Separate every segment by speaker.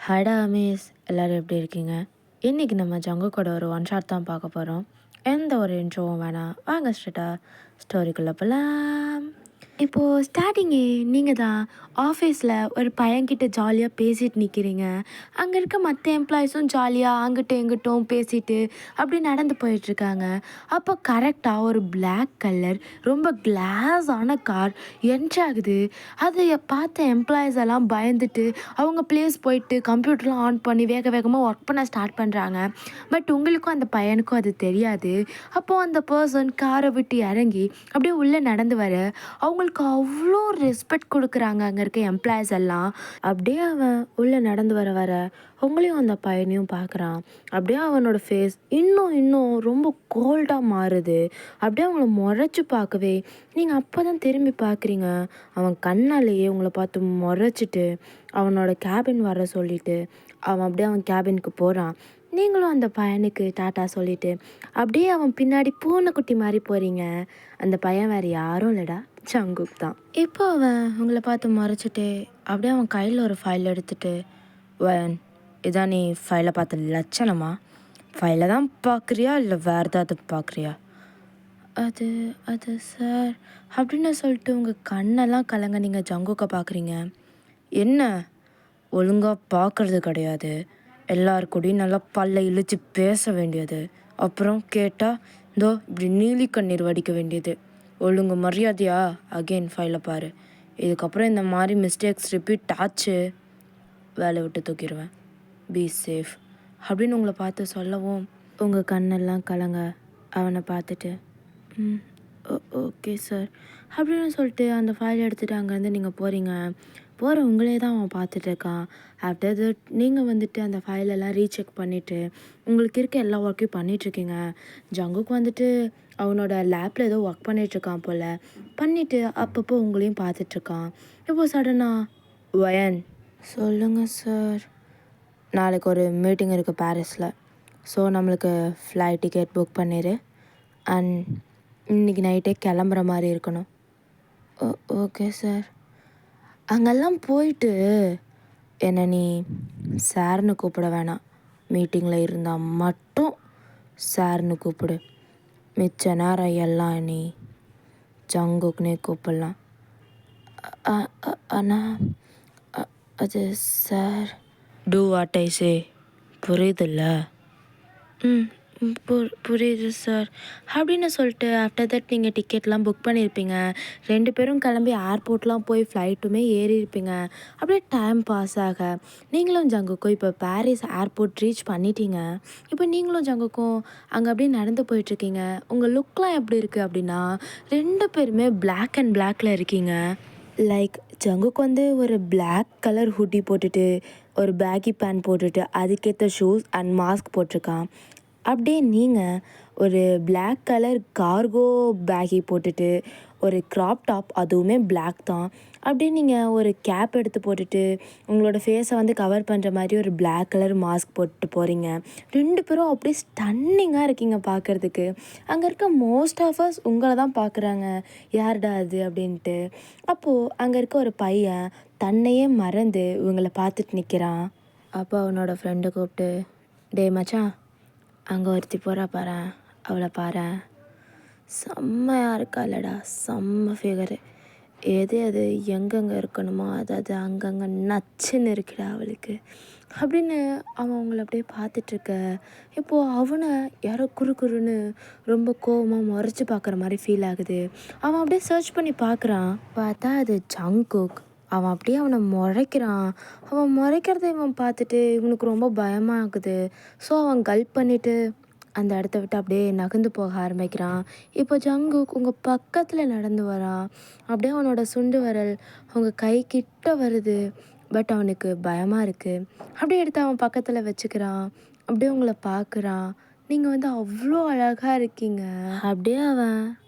Speaker 1: ஹாய்டா அமீஸ் எல்லோரும் எப்படி இருக்கீங்க? இன்றைக்கி நம்ம ஜங்குக்கோட ஒரு ஒன் ஷாட் தான் பார்க்க போகிறோம். எந்த ஒரு இன்ட்ரோவும் வேணாம், வாங்க ஸ்ட்ரெயிட்டாக ஸ்டோரிக்குள்ளே போகலாம். இப்போது ஸ்டார்டிங்கே நீங்கள் தான் ஆஃபீஸில் ஒரு பையன்கிட்ட ஜாலியாக பேசிட்டு நிற்கிறீங்க. அங்கே இருக்க மற்ற எம்ப்ளாயீஸும் ஜாலியாக அங்கிட்டும் இங்கிட்டும் பேசிட்டு அப்படி நடந்து போயிட்டுருக்காங்க. அப்போ கரெக்டாக ஒரு பிளாக் கலர் ரொம்ப கிளாஸான கார் என்ட்ரி ஆகுது. அதை பார்த்த எம்ப்ளாயீஸ் எல்லாம் பயந்துட்டு அவங்க ப்ளேஸ் போயிட்டு கம்ப்யூட்டர்லாம் ஆன் பண்ணி வேக வேகமாக ஒர்க் பண்ண ஸ்டார்ட் பண்ணுறாங்க. பட் உங்களுக்கும் அந்த பையனுக்கும் அது தெரியாது. அப்போது அந்த பர்சன் காரை விட்டு இறங்கி அப்படியே உள்ளே நடந்து வர அவங்களுக்கு அவ்வளோ ரெஸ்பெக்ட் கொடுக்குறாங்க அங்கே இருக்க எம்ப்ளாயீஸ் எல்லாம். அப்படியே அவன் உள்ளே நடந்து வர வர உங்களையும் அந்த பையனையும் பார்க்குறான். அப்படியே அவனோட ஃபேஸ் இன்னும் ரொம்ப கோல்டாக மாறுது. அப்படியே அவங்கள முறைச்சி பார்க்கவே நீங்கள் அப்போ தான் திரும்பி பார்க்குறீங்க. அவன் கண்ணாலேயே உங்களை பார்த்து முறைச்சிட்டு அவனோட கேபின் வர சொல்லிவிட்டு அவன் அப்படியே அவன் கேபினுக்கு போகிறான். நீங்களும் அந்த பையனுக்கு டாட்டா சொல்லிவிட்டு அப்படியே அவன் பின்னாடி பூனைக்குட்டி மாதிரி போகிறீங்க. அந்த பையன் வேறு யாரும் இல்லைடா, ஜங்குக் தான். இப்போ அவன் உங்களை பார்த்து முறைச்சிட்டு அப்படியே அவன் கையில் ஒரு ஃபைல் எடுத்துகிட்டு, வயன் இதான் நீ ஃபைலை பார்த்த லட்சணமா? ஃபைலை தான் பார்க்குறியா இல்லை வேறு ஏதாவது பார்க்குறியா? அது அது சார் அப்படின்னு சொல்லிட்டு உங்கள் கண்ணெல்லாம் கலங்க நீங்கள் ஜங்குக்கை பார்க்குறீங்க. என்ன ஒழுங்காக பார்க்குறது கிடையாது, எல்லாருக்கூடையும் நல்லா பல்ல இழுத்து பேச வேண்டியது, அப்புறம் கேட்டால் இதோ இப்படி நீலி கண்ணீர் வடிக்க வேண்டியது. ஒழுங்கு மரியாதையா அகெயின் ஃபைலை பாரு. இதுக்கப்புறம் இந்த மாதிரி மிஸ்டேக்ஸ் ரிப்பீட் ஆச்சு, வேலையை விட்டு தூக்கிடுவேன். பி சேஃப் அப்படின்னு உங்களை பார்த்து சொல்லவும் உங்கள் கண்ணெல்லாம் கலங்க அவனை பார்த்துட்டு ஓகே சார் அப்படின்னு சொல்லிட்டு அந்த ஃபைல் எடுத்துகிட்டு அங்கேருந்து நீங்கள் போகிறீங்க. போகிற உங்களே தான் அவன் பார்த்துட்ருக்கான். ஆஃப்டர் தட் நீங்கள் வந்துட்டு அந்த ஃபைலெல்லாம் ரீசெக் பண்ணிவிட்டு உங்களுக்கு இருக்க எல்லா ஒர்க்கையும் பண்ணிகிட்ருக்கீங்க. ஜங்குக்கு வந்துட்டு அவனோட லேப்பில் ஏதோ ஒர்க் பண்ணிகிட்ருக்கான் போல். பண்ணிவிட்டு அப்பப்போ உங்களையும் பார்த்துட்ருக்கான். இப்போது சடனாக வயன் சொல்லுங்கள் சார். நாளைக்கு ஒரு மீட்டிங் இருக்குது பாரிஸில். ஸோ நம்மளுக்கு ஃப்ளைட் டிக்கெட் புக் பண்ணிடு. அண்ட் இன்றைக்கி நைட்டே கிளம்புற மாதிரி இருக்கணும். Okay sir. அங்கெல்லாம் போயிட்டு என்னை நீ சார்னு கூப்பிட வேணாம். மீட்டிங்கில் இருந்தால் மட்டும் சார்னு கூப்பிடு. மிச்ச நேரம் எல்லாம் நீ ஜங்குக்னே கூப்பிடலாம். ஆனால் அது சார். டூ வாட் ஐ சே, புரியுதில்ல? புரியுது சார் அப்படின்னு சொல்லிட்டு ஆஃப்டர் தட் நீங்கள் டிக்கெட்லாம் புக் பண்ணியிருப்பீங்க. 2 பேரும் கிளம்பி ஏர்போர்ட்லாம் போய் ஃப்ளைட்டுமே ஏறியிருப்பீங்க. அப்படியே டைம் பாஸ் ஆக நீங்களும் ஜங்குக்கும் இப்போ பாரிஸ் ஏர்போர்ட் ரீச் பண்ணிட்டீங்க. இப்போ நீங்களும் ஜங்குக்கும் அங்கே அப்படியே நடந்து போயிட்டுருக்கீங்க. உங்கள் லுக்லாம் எப்படி இருக்குது அப்படின்னா 2 பேருமே பிளாக் அண்ட் பிளாக்ல இருக்கீங்க. லைக் ஜங்குக்கு வந்து ஒரு பிளாக் கலர் ஹுட்டி போட்டுட்டு ஒரு பேக்கி பேண்ட் போட்டுட்டு அதுக்கேற்ற ஷூஸ் அண்ட் மாஸ்க் போட்டிருக்கான். அப்படியே நீங்கள் ஒரு பிளாக் கலர் கார்கோ பேக்கி போட்டுட்டு ஒரு க்ராப் டாப், அதுவுமே பிளாக் தான். அப்படியே நீங்கள் ஒரு கேப் எடுத்து போட்டுட்டு உங்களோட ஃபேஸை வந்து கவர் பண்ணுற மாதிரி ஒரு பிளாக் கலர் மாஸ்க் போட்டு போகிறீங்க. 2 பேரும் அப்படியே ஸ்டன்னிங்காக இருக்கீங்க பார்க்குறதுக்கு. அங்கே இருக்க மோஸ்ட் ஆஃப் அஸ் உங்களை தான் பார்க்குறாங்க, யார்டா அது அப்படின்ட்டு. அப்போது அங்கே இருக்க ஒரு பையன் தன்னையே மறந்து இவங்களை பார்த்துட்டு நிற்கிறான். அப்போ அவனோட ஃப்ரெண்டை கூப்பிட்டு, டே மச்சான், அங்கே ஒருத்தி போகிறா பாரேன், அவளை பாரேன், செம்மையாக இருக்கா இல்லைடா, செம்ம ஃபிகரு. எது அது எங்கெங்கே இருக்கணுமோ அதாவது அங்கங்கே நச்சுன்னு இருக்குடா அவளுக்கு அப்படின்னு அவன் அவங்கள அப்படியே பார்த்துட்ருக்க. இப்போது அவனை யாரோ குறுன்னு ரொம்ப கோவமாக முறைச்சி பார்க்குற மாதிரி ஃபீல் ஆகுது. அவன் அப்படியே சர்ச் பண்ணி பார்க்குறான். பார்த்தா அது ஜங்குக். அவன் அப்படியே அவனை முறைக்கிறான். அவன் முறைக்கிறத இவன் பார்த்துட்டு இவனுக்கு ரொம்ப பயமாக ஆகுது. ஸோ அவன் கல்ப் பண்ணிவிட்டு அந்த இடத்த விட்டு அப்படியே நகர்ந்து போக ஆரம்பிக்கிறான். இப்போ ஜங்குக் உங்கள் பக்கத்தில் நடந்து வரான். அப்படியே அவனோட சுண்டு விரல் உங்கள் கை கிட்ட வருது. பட் அவனுக்கு பயமாக இருக்குது. அப்படியே எடுத்து அவன் பக்கத்தில் வச்சுக்கிறான். அப்படியே உங்களை பார்க்குறான். நீங்கள் வந்து அவ்வளோ அழகாக இருக்கீங்க. அப்படியே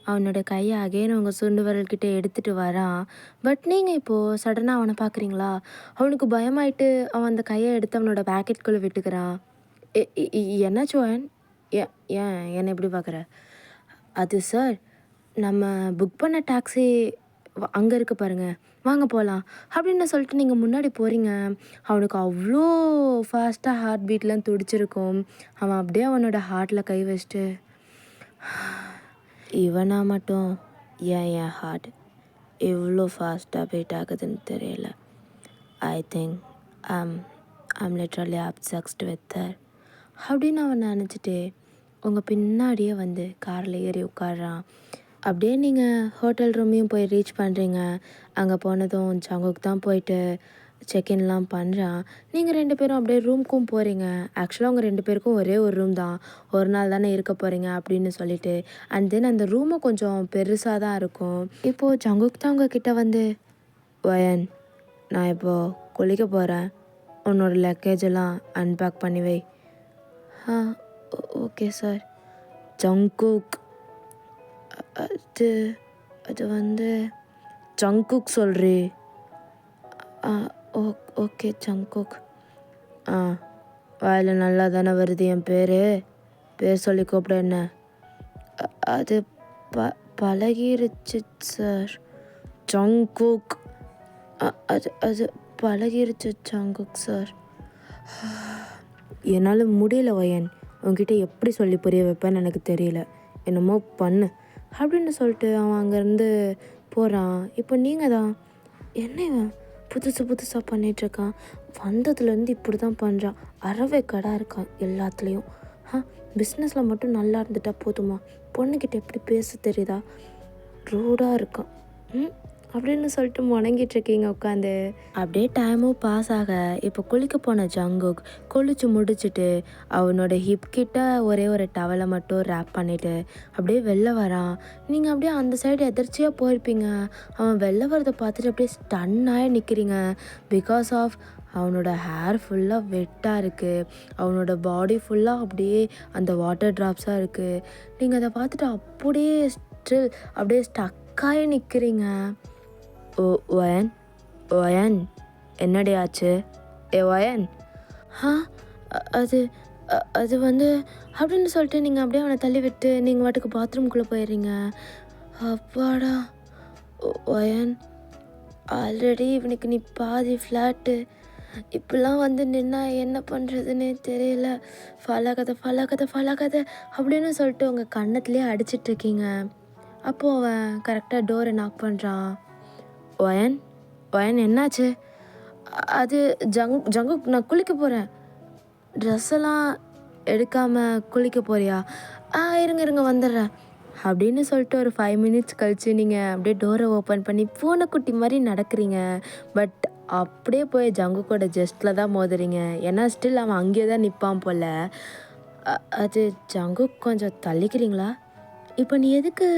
Speaker 1: அவனோட கையை அகைன் அவங்க சுண்டு விரல்கிட்ட எடுத்துகிட்டு வரான். பட் நீங்கள் இப்போது சடனாக அவனை பார்க்குறீங்களா, அவனுக்கு பயமாயிட்டு அவன் அந்த கையை எடுத்து அவனோட பேக்கெட்குள்ளே விட்டுக்கிறான். என்னாச்சும் ஏன் ஏன் என்னை எப்படி பார்க்குற? அது சார், நம்ம புக் பண்ண டாக்ஸி அங்கே இருக்கு பாருங்க, வாங்க போகலாம் அப்படின்னு சொல்லிட்டு நீங்கள் முன்னாடி போகிறீங்க. அவனுக்கு அவ்வளோ ஃபாஸ்ட்டாக ஹார்ட் பீட்லாம் துடிச்சிருக்கும். அவன் அப்படியே அவனோட ஹார்ட்டில் கை வச்சுட்டு, இவனா மட்டும் என் ஹார்ட் இவ்வளோ ஃபாஸ்ட்டாக பீட் ஆகுதுன்னு தெரியல. I think I'm literally obsessed with her அப்படின்னு அவன் நினச்சிட்டு உங்கள் பின்னாடியே வந்து காரில் ஏறி உட்காடுறான். அப்படியே நீங்கள் ஹோட்டல் ரூமையும் போய் ரீச் பண்ணுறீங்க. அங்கே போனதும் ஜங்குக் தான் போயிட்டு செக்இன்லாம் பண்ணுறான். நீங்கள் 2 பேரும் அப்படியே ரூமுக்கும் போகிறீங்க. ஆக்சுவலாக உங்கள் 2 பேருக்கும் ஒரே ஒரு ரூம் தான், ஒரு நாள் தானே இருக்க போகிறீங்க அப்படின்னு சொல்லிட்டு. அண்ட் தென் அந்த ரூமும் கொஞ்சம் பெருசாக தான் இருக்கும். இப்போது ஜங்குக் தான் உங்ககிட்ட வந்து, வயன் நான் இப்போது குளிக்க போகிறேன், உன்னோட லக்கேஜ் எல்லாம் அன்பேக் பண்ணி வை. ஆ ஓகே சார். ஜங்குக் அது அது வந்து ஜங்குக் சொல்கிறீ? Okay Jungkook. வாயில் நல்லா தானே வருது என் பேர் சொல்லி கூப்பிட என்ன? அது பழகிருச்சு சார். ஜங்குக் அது பழகிருச்சு ஜங்குக் சார். என்னால் முடியல வயன், உங்ககிட்ட எப்படி சொல்லி புரிய வைப்பேன்னு எனக்கு தெரியல. என்னமோ பண்ணு அப்படின்னு சொல்லிட்டு அவன் அங்கேருந்து போகிறான். இப்போ நீங்கள் தான் என்ன இவன் புதுசாக பண்ணிகிட்ருக்கான், வந்ததுலேருந்து இப்படி தான் பண்ணுறான், அறவே கடா இருக்கான் எல்லாத்துலேயும். பிஸ்னஸில் மட்டும் நல்லா இருந்துட்டா போதுமா, பொண்ணுக்கிட்ட எப்படி பேச தெரியுதா, ரூடாக இருக்கான் அப்படின்னு சொல்லிட்டு முணங்கிட்டுருக்கீங்க உட்காந்து. அப்படியே டைமும் பாஸ் ஆக இப்போ குளிக்க போன ஜங்குக் குளிச்சு முடிச்சுட்டு அவனோட ஹிப் கிட்ட ஒரே ஒரு டவலை மட்டும் ரேப் பண்ணிவிட்டு அப்படியே வெளில வரான். நீங்கள் அப்படியே அந்த சைடு எதிர்ச்சியாக போயிருப்பீங்க. அவன் வெளில வரதை பார்த்துட்டு அப்படியே ஸ்டன்னாகி நிற்கிறீங்க. பிகாஸ் ஆஃப் அவனோட ஹேர் ஃபுல்லாக வெட்டாக இருக்குது, அவனோட பாடி ஃபுல்லாக அப்படியே அந்த வாட்டர் ட்ராப்ஸாக இருக்குது. நீங்கள் அதை பார்த்துட்டு அப்படியே ஸ்டில் அப்படியே ஸ்டக்காகி நிற்கிறீங்க. வயன் என்னடி ஆச்சு? வயன் அது அது வந்து அப்படின்னு சொல்லிட்டு நீங்கள் அப்படியே அவனை தள்ளி விட்டு நீங்கள் வாட்டுக்கு பாத்ரூம்குள்ளே போயிடுறீங்க. அப்பாடா வயன், ஆல்ரெடி இவனுக்கு நீ பாதி ஃப்ளாட்டு, இப்படிலாம் வந்து நின்னா என்ன பண்ணுறதுன்னே தெரியல, ஃபலாகாத அப்படின்னு சொல்லிட்டு உங்கள் கன்னத்துலேயே அடிச்சிட்ருக்கீங்க. அப்போது அவன் கரெக்டாக டோரை நாக் பண்ணுறான். வயன் என்னாச்சு? அது ஜங்குக் நான் குளிக்க போகிறேன். ட்ரெஸ்ஸெல்லாம் எடுக்காமல் குளிக்க போறியா? இருங்க வந்துடுறேன் அப்படின்னு சொல்லிட்டு ஒரு 5 மினிட்ஸ் கழித்து நீங்கள் அப்படியே டோரை ஓப்பன் பண்ணி பூனைக்குட்டி மாதிரி நடக்கிறீங்க. பட் அப்படியே போய் ஜங்குக்கோட ஜஸ்ட்டில் தான் மோதுறீங்க. ஏன்னா ஸ்டில் அவன் அங்கேயே தான் நிற்பான் போல். அது ஜங்குக் கொஞ்சம் தள்ளிக்கிறீங்களா? இப்போ நீ எதுக்கு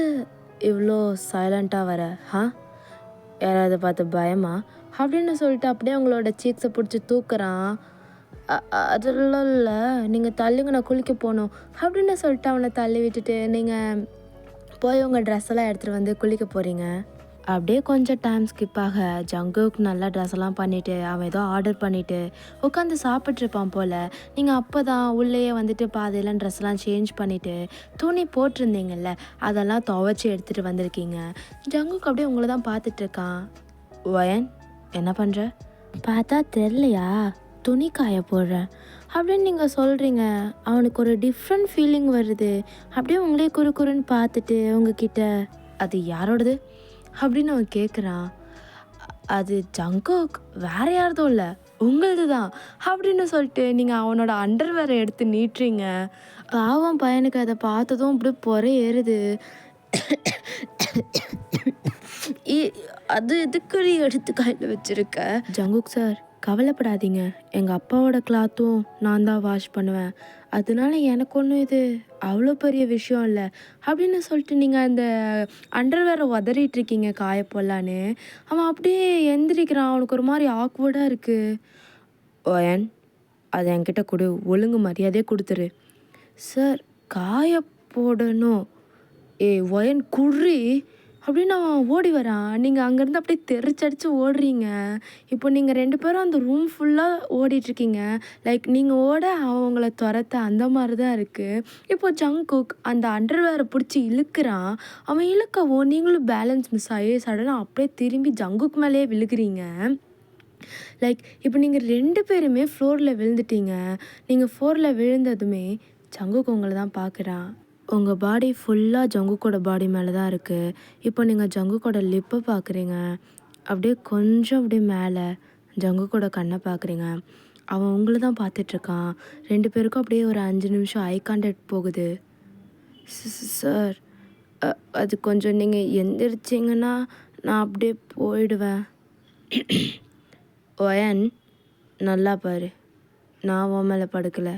Speaker 1: இவ்வளோ சைலண்ட்டாக வர? யாராவது பார்த்து பயமா அப்படின்னு சொல்லிட்டு அப்படியே அவங்களோட சீக்ஸை பிடிச்சி தூக்குறான். அதெல்லாம் இல்லை, நீங்கள் தள்ளுங்க நான் குளிக்க போகணும் அப்படின்னு சொல்லிட்டு அவனை தள்ளி விட்டுட்டு நீங்கள் போய் உங்கள் ட்ரெஸ்ஸெல்லாம் எடுத்துகிட்டு வந்து குளிக்க போகிறீங்க. அப்படியே கொஞ்சம் டைம் ஸ்கிப் ஆக ஜங்குக் நல்லா ட்ரெஸ்ஸெல்லாம் பண்ணிவிட்டு அவன் ஏதோ ஆர்டர் பண்ணிவிட்டு உட்காந்து சாப்பிட்ருப்பான் போல். நீங்கள் அப்போ தான் உள்ளேயே வந்துட்டு பாதையெல்லாம் ட்ரெஸ்லாம் சேஞ்ச் பண்ணிவிட்டு துணி போட்டிருந்தீங்கல்ல அதெல்லாம் துவைச்சி எடுத்துகிட்டு வந்திருக்கீங்க. ஜங்குக் அப்படியே உங்களை தான் பார்த்துட்ருக்கான். வயன் என்ன பண்ணுற? பார்த்தா தெரிலையா, துணி காய போடுறேன் அப்படின்னு நீங்கள் சொல்கிறீங்க. அவனுக்கு ஒரு டிஃப்ரெண்ட் ஃபீலிங் வருது. அப்படியே உங்களே குறுன்னு பார்த்துட்டு உங்ககிட்ட, அது யாரோடது அப்படின்னு அவன் கேட்குறான். அது ஜங்குக், வேறு யாரதும் இல்லை, உங்களது தான் அப்படின்னு சொல்லிட்டு நீங்கள் அவனோட அண்டர்வேரை எடுத்து நீட்டுறீங்க. பாவம் பையனுக்கு அதை பார்த்ததும் இப்படி பொறை ஏறுது. அது எதுக்கு எடுத்து கையில் வச்சுருக்க? ஜங்குக் சார் கவலைப்படாதீங்க, எங்கள் அப்பாவோட கிளாத்தும் நான் தான் வாஷ் பண்ணுவேன், அதனால எனக்கு ஒன்றும் இது அவ்வளோ பெரிய விஷயம் இல்லை அப்படின்னு சொல்லிட்டு நீங்கள் அந்த அண்டர்வேரை உதறிட்டுருக்கீங்க காய போடலான்னு. அவன் அப்படியே எந்திரிக்கிறான். அவனுக்கு ஒரு மாதிரி ஆக்வர்டாக இருக்குது. ஓயன் அதை என்கிட்ட கொடு, ஒழுங்கு மரியாதையே கொடுத்துரு. சார் காய போடணும். ஒயன் குர்ரி அப்படின்னு அவன் ஓடி வரான். நீங்கள் அங்கேருந்து அப்படியே தெறிச்சடிச்சு ஓடுறீங்க. இப்போ நீங்கள் 2 பேரும் அந்த ரூம் ஃபுல்லாக ஓடிட்டுருக்கீங்க. லைக் நீங்கள் ஓட அவன் உங்கள தொரத்த அந்த மாதிரி தான் இருக்குது. இப்போ ஜங்குக் அந்த அண்டர்வேரை பிடிச்சி இழுக்கிறான். அவன் இழுக்கவும் நீங்களும் பேலன்ஸ் மிஸ் ஆகி சடனாக அப்படியே திரும்பி ஜங்குக் மேலேயே விழுகிறீங்க. லைக் இப்போ நீங்கள் 2 பேருமே ஃப்ளோரில் விழுந்துட்டீங்க. நீங்கள் ஃப்ளோரில் விழுந்ததுமே ஜங்குக் உங்களை தான் பார்க்குறான். உங்கள் பாடி ஃபுல்லாக ஜங்குக்கோட பாடி மேலே தான் இருக்குது. இப்போ நீங்கள் ஜங்குக்கோட லிப்பை பார்க்குறீங்க. அப்படியே கொஞ்சம் அப்படியே மேலே ஜங்குக்கோட கண்ணை பார்க்குறீங்க. அவன் உங்களை தான் பார்த்துட்ருக்கான். 2 பேருக்கும் அப்படியே ஒரு 5 நிமிஷம் ஐ கான்டாக்ட் போகுது. சார், அது கொஞ்சம் நீங்கள் எந்திரிச்சிங்கன்னா நான் அப்படியே போயிடுவேன். ஒயன், நல்லா பாரு, நான் உன் மேலே படுக்கலை,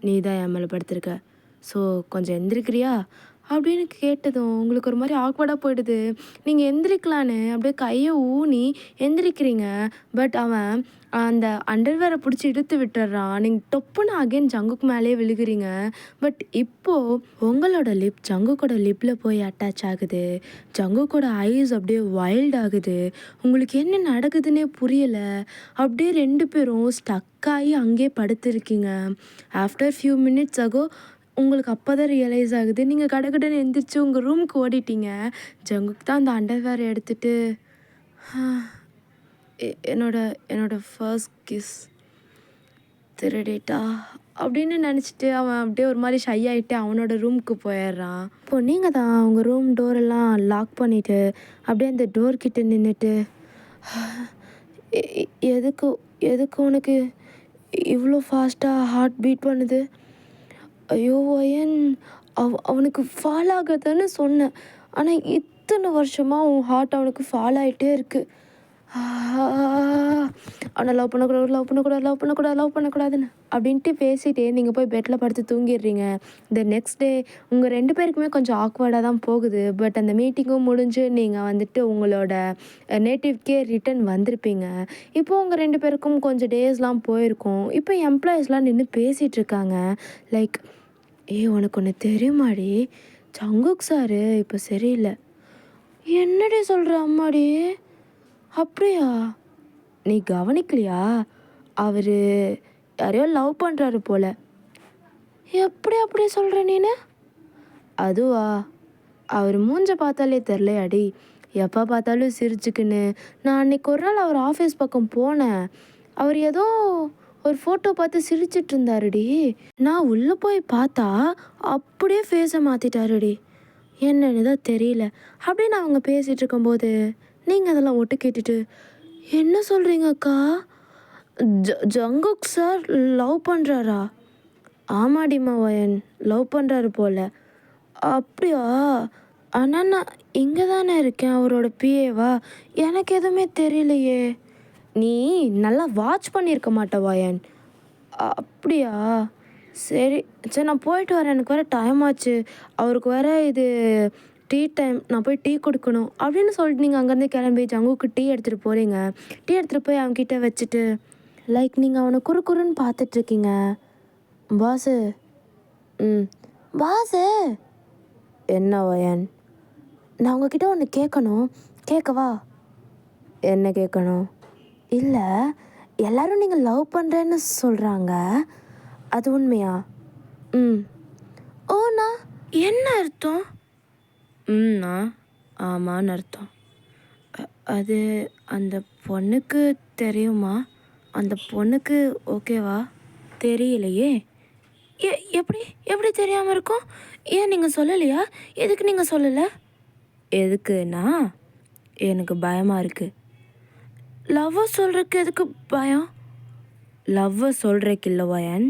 Speaker 1: நீ தான் என் மேலே படுத்திருக்க. ஸோ கொஞ்சம் எந்திரிக்கிறியா அப்படின்னு கேட்டதும் உங்களுக்கு ஒரு மாதிரி ஆக்வர்டாக போயிடுது. நீங்கள் எந்திரிக்கலான்னு அப்படியே கையை ஊனி எந்திரிக்கிறீங்க. பட் அவன் அந்த அண்டர்வேரை பிடிச்சி இழுத்து விட்டுறான். நீங்கள் டொப்புன்னு அகைன் ஜங்குக்கு மேலேயே விழுகிறீங்க. பட் இப்போது உங்களோட லிப் ஜங்குக்கோட லிப்பில் போய் அட்டாச் ஆகுது. ஜங்குக்கோட ஐஸ் அப்படியே வைல்ட் ஆகுது. உங்களுக்கு என்ன நடக்குதுன்னே புரியலை. அப்படியே 2 பேரும் ஸ்டக் ஆகி அங்கேயே படுத்துருக்கீங்க. ஆஃப்டர் ஃபியூ மினிட்ஸ் ஆகோ உங்களுக்கு அப்போ தான் ரியலைஸ் ஆகுது. நீங்கள் கடகடன்னு எந்திரிச்சு உங்கள் ரூமுக்கு ஓடிட்டீங்க. ஜங்குக்கு தான் அந்த அண்டர்வேர் எடுத்துகிட்டு என்னோட ஃபர்ஸ்ட் கிஸ் திருடிட்டா அப்படின்னு நினச்சிட்டு அவன் அப்படியே ஒரு மாதிரி ஷை ஆகிட்டு அவனோட ரூமுக்கு போயிடுறான். இப்போது நீங்கள் தான் அவங்க ரூம் டோரெல்லாம் லாக் பண்ணிவிட்டு அப்படியே அந்த டோர்கிட்ட நின்றுட்டு எதுக்கு எதுக்கு உனக்கு இவ்வளோ ஃபாஸ்ட்டாக ஹார்ட் பீட் பண்ணுது? ஐயோ ஒயன், அவனுக்கு ஃபால் ஆகாதுன்னு சொன்னேன். ஆனால் இத்தனை வருஷமாக உன் ஹார்ட் அவனுக்கு ஃபால் ஆகிட்டே இருக்குது. அவனை லவ் பண்ணக்கூடாதுன்னு அப்படின்ட்டு பேசிகிட்டே நீங்கள் போய் பெட்டில் படுத்து தூங்கிடுறீங்க. இந்த நெக்ஸ்ட் டே உங்கள் 2 பேருக்குமே கொஞ்சம் ஆக்வர்டாக தான் போகுது. பட் அந்த மீட்டிங்கும் முடிஞ்சு நீங்கள் வந்துட்டு உங்களோட நேட்டிவ்க்கே ரிட்டன் வந்திருப்பீங்க. இப்போது உங்கள் 2 பேருக்கும் கொஞ்சம் டேஸ்லாம் போயிருக்கும். இப்போ எம்ப்ளாயீஸ்லாம் நின்று பேசிகிட்ருக்காங்க. லைக், உனக்கு ஒன்று தெரியுமாடி, ஜங்குக் சாரு இப்போ சரியில்லை. என்னடி சொல்கிற அம்மாடி? அப்படியா? நீ கவனிக்கலையா? அவர் யாரையோ லவ் பண்ணுறாரு போல். எப்படி சொல்கிற நீனு? அதுவா, அவர் மூஞ்ச பார்த்தாலே தெரிலையாடி, எப்போ பார்த்தாலும் சிரிச்சுக்குன்னு. நான் அன்றைக்கி ஒரு நாள் அவர் ஆஃபீஸ் பக்கம் போனேன். அவர் ஏதோ ஒரு ஃபோட்டோ பார்த்து சிரிச்சிட்டு இருந்தாருடி. நான் உள்ளே போய் பார்த்தா அப்படியே ஃபேஸை மாற்றிட்டாருடி. என்னன்னு தான் தெரியல. அப்படின்னு அவங்க பேசிகிட்டு இருக்கும்போது நீங்கள் அதெல்லாம் ஒட்டு கேட்டுட்டு, என்ன சொல்கிறீங்க அக்கா? ஜங்குக் சார் லவ் பண்ணுறாரா? ஆமாடிமா ஒயன், லவ் பண்ணுறாரு போல். அப்படியா? ஆனால் நான் இங்கே தானே இருக்கேன், அவரோட பிஏவா? எனக்கு எதுவுமே தெரியலையே. நீ நல்லா வாட்ச் பண்ணியிருக்க மாட்ட ஒயன். அப்படியா? சரி நான் போயிட்டு வரேன், எனக்கு வேறு டைம் ஆச்சு. அவருக்கு வேறு இது டீ டைம், நான் போய் டீ கொடுக்கணும் அப்படின்னு சொல்லிட்டு நீங்கள் அங்கேருந்து கிளம்பி ஜங்குக்கு டீ எடுத்துகிட்டு போகிறீங்க. டீ எடுத்துகிட்டு போய் அவன்கிட்ட வச்சுட்டு லைக் நீங்கள் அவனை குறுன்னு பார்த்துட்ருக்கீங்க. Boss, boss. என்ன ஒயன்? நான் உங்ககிட்ட ஒன்று கேட்கணும், கேட்கவா? என்ன கேட்கணும்? இல்லை, எல்லோரும் நீங்கள் லவ் பண்ணுறேன்னு சொல்கிறாங்க, அது உண்மையா? ஓண்ணா, என்ன அர்த்தம்? ஆமான்னு அர்த்தம். அது அந்த பொண்ணுக்கு தெரியுமா? அந்த பொண்ணுக்கு ஓகேவா? தெரியலையே. எப்படி தெரியாமல் இருக்கும்? ஏன் நீங்கள் சொல்லலையா? எதுக்கு நீங்கள் சொல்லலை? எதுக்குன்னா எனக்கு பயமாக இருக்குது. லவ்வை சொல்கிறக்கு எதுக்கு பயம்? லவ்வை சொல்கிறக்கு இல்லை வயன்.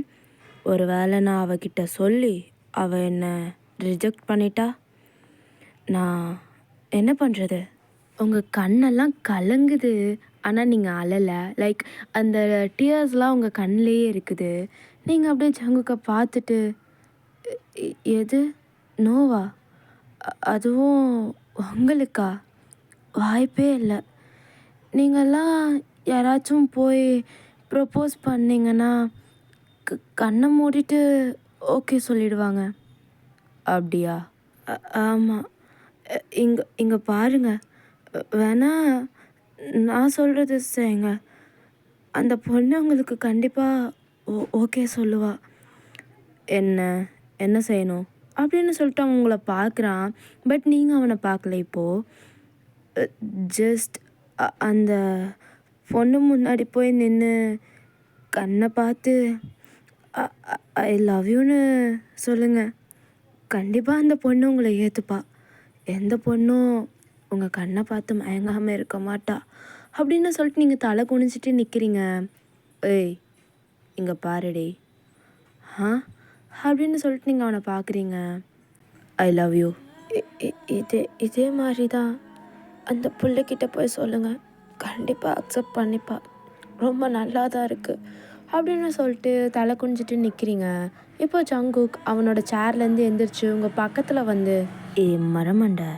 Speaker 1: ஒரு வேளை நான் அவகிட்ட சொல்லி அவள் என்னை ரிஜெக்ட் பண்ணிட்டா நான் என்ன பண்ணுறது? உங்கள் கண்ணெல்லாம் கலங்குது, ஆனால் நீங்கள் அழலை. லைக் அந்த டியர்ஸ்லாம் உங்கள் கண்ணிலேயே இருக்குது. நீங்கள் அப்படியே ஜங்குக்க பார்த்துட்டு, எது நோவா? அதுவும் உங்களுக்கா? வாய்ப்பே இல்லை. நீங்கள்லாம் யாராச்சும் போய் ப்ரப்போஸ் பண்ணிங்கன்னா கண்ணை மூடிட்டு ஓகே சொல்லிடுவாங்க. அப்படியா? ஆமாம், இங்கே பாருங்க, வேணா நான் சொல்கிறது செய்யுங்க. அந்த பொண்ணு உங்களுக்கு கண்டிப்பாக ஓகே சொல்லுவா. என்ன என்ன செய்யணும் அப்படின்னு சொல்லிட்டு அவன் உங்களை பார்க்குறான். பட் நீங்கள் அவனை பார்க்கல. இப்போது ஜஸ்ட் அந்த பொண்ணு முன்னாடி போய் நின்று கண்ணை பார்த்து ஐ லவ் யூன்னு சொல்லுங்கள். கண்டிப்பாக அந்த பொண்ணு உங்களை ஏற்றுப்பா. எந்த பொண்ணும் உங்கள் கண்ணை பார்த்து மயங்காமல் இருக்க மாட்டா அப்படின்னு சொல்லிட்டு நீங்கள் தலை குனிஞ்சிட்டு நிற்கிறீங்க. ஏய் இங்கே பாருடி அப்படின்னு சொல்லிட்டு நீங்கள் அவனை பார்க்குறீங்க. I love you. இதே மாதிரி தான் அந்த பிள்ளைக்கிட்ட போய் சொல்லுங்கள். கண்டிப்பாக அக்செப்ட் பண்ணிப்பா. ரொம்ப நல்லா தான் இருக்குது அப்படின்னு சொல்லிட்டு தலை குனிஞ்சிட்டு நிற்கிறீங்க. இப்போ ஜங்குக் அவனோட சேர்லேருந்து எந்திரிச்சு உங்கள் பக்கத்தில் வந்து, ஏ மரமண்டை,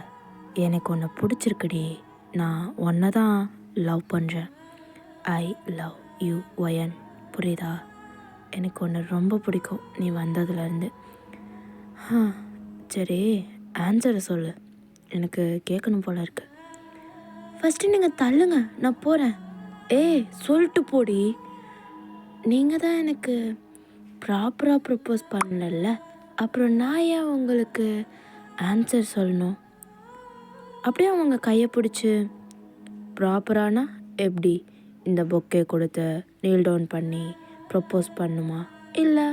Speaker 1: எனக்கு ஒன்று பிடிச்சிருக்குடி. நான் ஒன்றை தான் லவ் பண்ணுறேன். I love you wine. புரியுதா? எனக்கு ஒன்று ரொம்ப பிடிக்கும் நீ வந்ததுலேருந்து. சரி, ஆன்சரை சொல்லு, எனக்கு கேட்கணும் போல இருக்கு. ஃபஸ்ட்டு நீங்கள் தள்ளுங்க, நான் போகிறேன். சொல்லிட்டு போடி. நீங்கள் தான் எனக்கு ப்ராப்பராக ப்ரப்போஸ் பண்ணல, அப்புறம் நான் ஏன் உங்களுக்கு ஆன்சர் சொல்லணும்? அப்படியே அவங்க கையை பிடிச்சி, ப்ராப்பரானா எப்படி? இந்த பொக்கே கொடுத்து நீல் டவுன் பண்ணி ப்ரப்போஸ் பண்ணுமா, இல்லை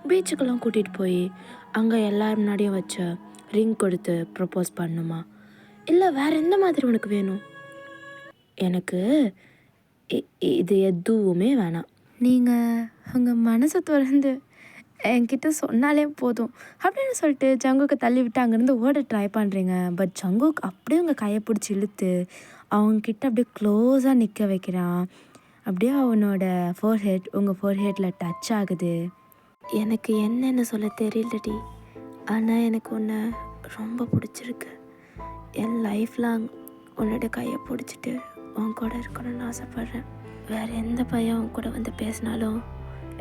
Speaker 1: பீச்சுக்கெல்லாம் கூட்டிகிட்டு போய் அங்கே எல்லார் முன்னாடியும் வச்ச ரிங் கொடுத்து ப்ரப்போஸ் பண்ணுமா, இல்லை வேறு எந்த மாதிரி உனக்கு வேணும்? எனக்கு இது எதுவுமே வேணாம். நீங்கள் உங்கள் மனசை திறந்து என்கிட்ட சொன்னாலே போதும் அப்படின்னு சொல்லிட்டு ஜங்குக்கு தள்ளி விட்டு அங்கேருந்து ஓட ட்ரை பண்ணுறீங்க. பட் ஜங்குக் அப்படியே உங்கள் கையை பிடிச்சி இழுத்து அவங்கக்கிட்ட அப்படியே க்ளோஸாக நிற்க வைக்கிறான். அப்படியே அவனோட ஃபோர்ஹெட் உங்கள் ஃபோர்ஹெட்டில் டச் ஆகுது. எனக்கு என்னென்னு சொல்ல தெரியலடி, ஆனால் எனக்கு உன்னை ரொம்ப பிடிச்சிருக்கு. என் லைஃப் லாங் உன்னோட கையை பிடிச்சிட்டு உன் கூட இருக்கணும்னு ஆசைப்பட்றேன். வேறு எந்த பையன் உன் கூட வந்து பேசினாலும்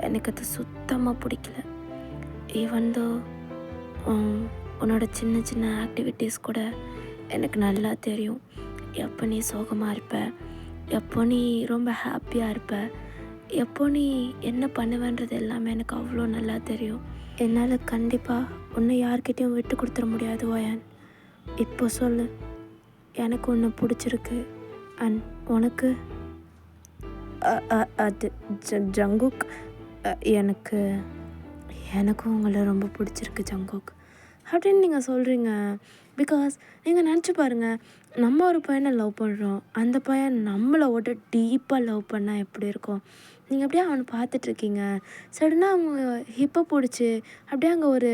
Speaker 1: எனக்கு அது சுத்தமாக பிடிக்கல. ஈவன் தோ உன்னோட சின்ன சின்ன ஆக்டிவிட்டீஸ் கூட எனக்கு நல்லா தெரியும். எப்போ நீ சோகமாக இருப்ப, எப்போ நீ ரொம்ப ஹாப்பியாக இருப்ப, எப்போ நீ என்ன பண்ணுவேன்றது எல்லாமே எனக்கு அவ்வளோ நல்லா தெரியும். என்னால் கண்டிப்பாக உன்னை யார்கிட்டையும் விட்டு கொடுத்துட முடியாது ஒயன். இப்போ சொல்லு, எனக்கு ஒன்று பிடிச்சிருக்கு. அண்ட் உனக்கு? அது ஜங்குக், எனக்கும் உங்களை ரொம்ப பிடிச்சிருக்கு ஜங்குக் அப்படின்னு நீங்கள் சொல்கிறீங்க. பிகாஸ் நீங்கள் நினச்சி பாருங்கள், நம்ம ஒரு பையனை லவ் பண்ணுறோம், அந்த பையன் நம்மளை விட டீப்பாக லவ் பண்ணால் எப்படி இருக்கும்? நீங்கள் அப்படியே அவனை பார்த்துட்ருக்கீங்க. சடனாக அவங்க ஹிப்பை பிடிச்சி அப்படியே அங்கே ஒரு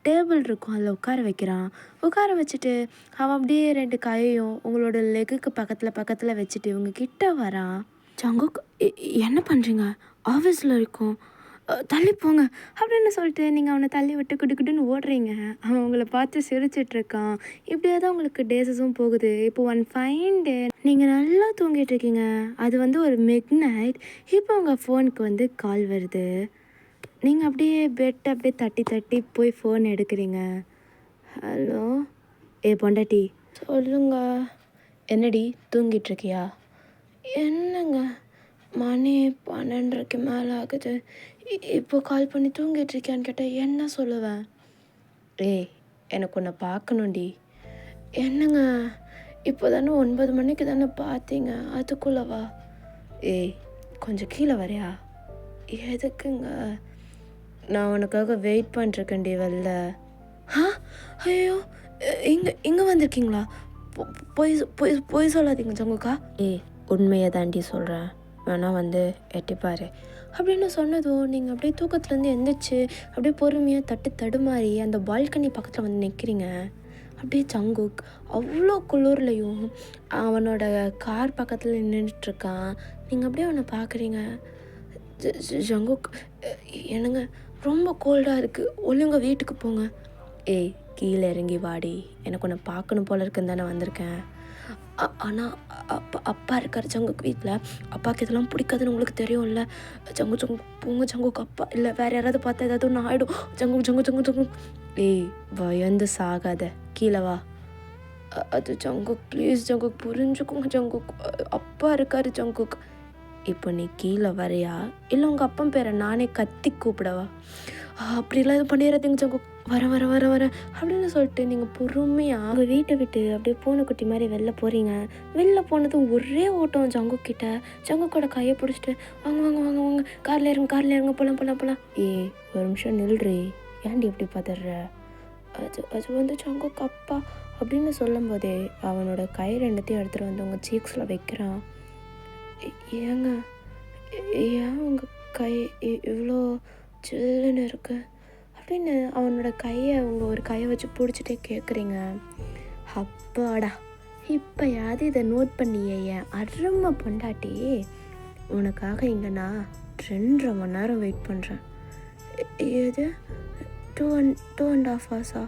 Speaker 1: டேபிள் இருக்கும், அதில் உட்கார வைக்கிறான். உட்கார வச்சுட்டு அவன் அப்படியே 2 கையையும் உங்களோட லெக்குக்கு பக்கத்தில் வச்சுட்டு இவங்க கிட்ட வரான். ஜங்குக், என்ன பண்ணுறீங்க? ஆஃபீஸில் இருக்கும், தள்ளி போங்க அப்படின்னு சொல்லிட்டு நீங்கள் அவனை தள்ளி விட்டு குடுன்னு ஓடுறீங்க. அவன் உங்களை பார்த்து சிரிச்சிட்ருக்கான். இப்படியே தான் உங்களுக்கு டேஸஸும் போகுது. இப்போ ஒன் ஃபைன் டே நீங்கள் நல்லா தூங்கிட்டு இருக்கீங்க. அது வந்து ஒரு மிட் நைட். இப்போ உங்கள் ஃபோனுக்கு வந்து கால் வருது. நீங்கள் அப்படியே பெட்டை அப்படியே தட்டி போய் ஃபோன் எடுக்கிறீங்க. ஹலோ, பொண்டாட்டி சொல்லுங்க. என்னடி தூங்கிட்டுருக்கியா? என்னங்க மணி 12:30 மேலே ஆகுது, இப்போ கால் பண்ணி தூங்கிட்டுருக்கியான்னு கேட்டால் என்ன சொல்லுவேன்? எனக்கு உன்னை பார்க்கணுண்டி. என்னங்க இப்போ தானே 9 மணிக்கு தானே பார்த்தீங்க, அதுக்குள்ளவா? கொஞ்சம் கீழே வரையா? எதுக்குங்க? நான் உனக்காக வெயிட் பண்ணிருக்கேன்டி வெளில. ஐயோ, இங்கே வந்திருக்கீங்களா? போய் சொல்லாதீங்க ஜங்குக்கா. உண்மையை தாண்டி சொல்கிறேன், வேணா வந்து எட்டிப்பாரு அப்படின்னு சொன்னதும் நீங்கள் அப்படியே தூக்கத்துலேருந்து எந்திரிச்சு அப்படியே பொறுமையாக தடுமாறி அந்த பால்கனி பக்கத்தில் வந்து நிற்கிறீங்க. அப்படியே ஜங்குக் அவ்வளோ குளிர்லையும் அவனோட கார் பக்கத்தில் நின்றுட்டுருக்கான். நீங்கள் அப்படியே அவனை பார்க்குறீங்க. ஜங்குக், என்னங்க ரொம்ப கோல்டாக இருக்குது, ஒழுங்க வீட்டுக்கு போங்க. கீழே இறங்கி வாடி, எனக்கு உன்னை பார்க்கணும் போல இருக்குன்னு தானே வந்திருக்கேன். ஆனால் அப்பா இருக்கார் ஜங்குக் வீட்டில். அப்பாவுக்கு இதெல்லாம் பிடிக்காதுன்னு உங்களுக்கு தெரியும்ல. ஜங்கு போங்க ஜங்குக். அப்பா இல்லை வேறு யாராவது பார்த்தா ஏதாவது ஒன்று ஆகிடும். ஜங்கு பயந்து சாகாத, கீழே வா. அது ஜங்குக் ப்ளீஸ் ஜங்குக் புரிஞ்சுக்கோங்க ஜங்குக். அப்பா இருக்காரு ஜங்குக். இப்போ நீ கீழே வரையா இல்லை உங்கள் அப்பன் பேரை நானே கத்தி கூப்பிடவா? அப்படிலாம் எதுவும் பண்ணிடாதீங்க ஜங்குக். வரேன் வரேன் வரேன் வரேன் அப்படின்னு சொல்லிட்டு நீங்கள் பொறுமையாக உங்கள் வீட்டை விட்டு அப்படியே பூனைக்குட்டி மாதிரி வெளில போகிறீங்க. வெளில போனதும் ஒரே ஓட்டம் ஜங்குக் கிட்ட. ஜங்குக்கோட கையை பிடிச்சிட்டு வாங்க வாங்க வாங்க வாங்க காரில் இறங்க போகலாம் போகலாம் போகலாம். ஒரு நிமிஷம் நில்றி, ஏன்டி எப்படி பார்த்துடுற? அது வந்து ஜங்குக் அப்பா அப்படின்னு சொல்லும் போதே அவனோட கை ரெண்டுத்தையும் எடுத்துகிட்டு வந்து உங்கள் சீக்ஸில் வைக்கிறான். ஏங்க ஏன் உங்கள் கை இவ்வளோ சில்லுன்னு இருக்கு அப்படின்னு அவனோட கையை உங்கள் ஒரு கையை வச்சு பிடிச்சிட்டே கேட்குறீங்க. அப்பாடா, இப்போயாவது இதை நோட் பண்ணியே என் அருமை பொண்டாட்டி. உனக்காக இங்கே நான் 2.5 மணி நேரம் வெயிட் பண்ணுறேன். இது 2.5 ஹவர்ஸா?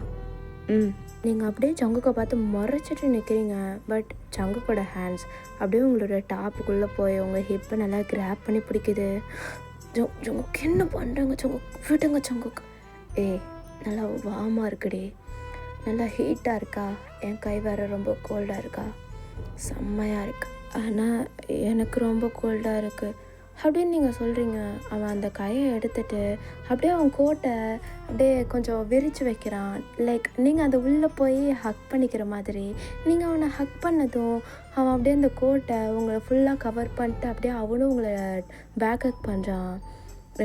Speaker 1: நீங்கள் அப்படியே ஜங்குக்கை பார்த்து முறைச்சிட்டு நிற்கிறீங்க. பட் ஜங்குக்கோட ஹேண்ட்ஸ் அப்படியே உங்களோட டாப்புக்குள்ளே போய் உங்கள் ஹிப்பை நல்லா கிராப் பண்ணி பிடிக்குது. ஜங்குக் என்ன பண்ணுறாங்க ஜங்குக்? விடுங்க ஜங்குக். நல்லா வார்மாக இருக்குடி, நல்லா ஹீட்டாக இருக்கா? என் கை வேறு ரொம்ப கோல்டாக இருக்கா? செம்மையாக இருக்கு, ஆனால் எனக்கு ரொம்ப கோல்டாக இருக்குது அப்படின்னு நீங்கள் சொல்கிறீங்க. அவன் அந்த கையை எடுத்துகிட்டு அப்படியே அவன் கோட்டை அப்படியே கொஞ்சம் விரித்து வைக்கிறான். லைக் நீங்கள் அந்த உள்ளே போய் ஹக் பண்ணிக்கிற மாதிரி. நீங்கள் அவனை ஹக் பண்ணதும் அவன் அப்படியே அந்த கோட்டை உங்களை ஃபுல்லாக கவர் பண்ணிட்டு அப்படியே அவனும் உங்களை பேக் ஹக் பண்ணுறான்.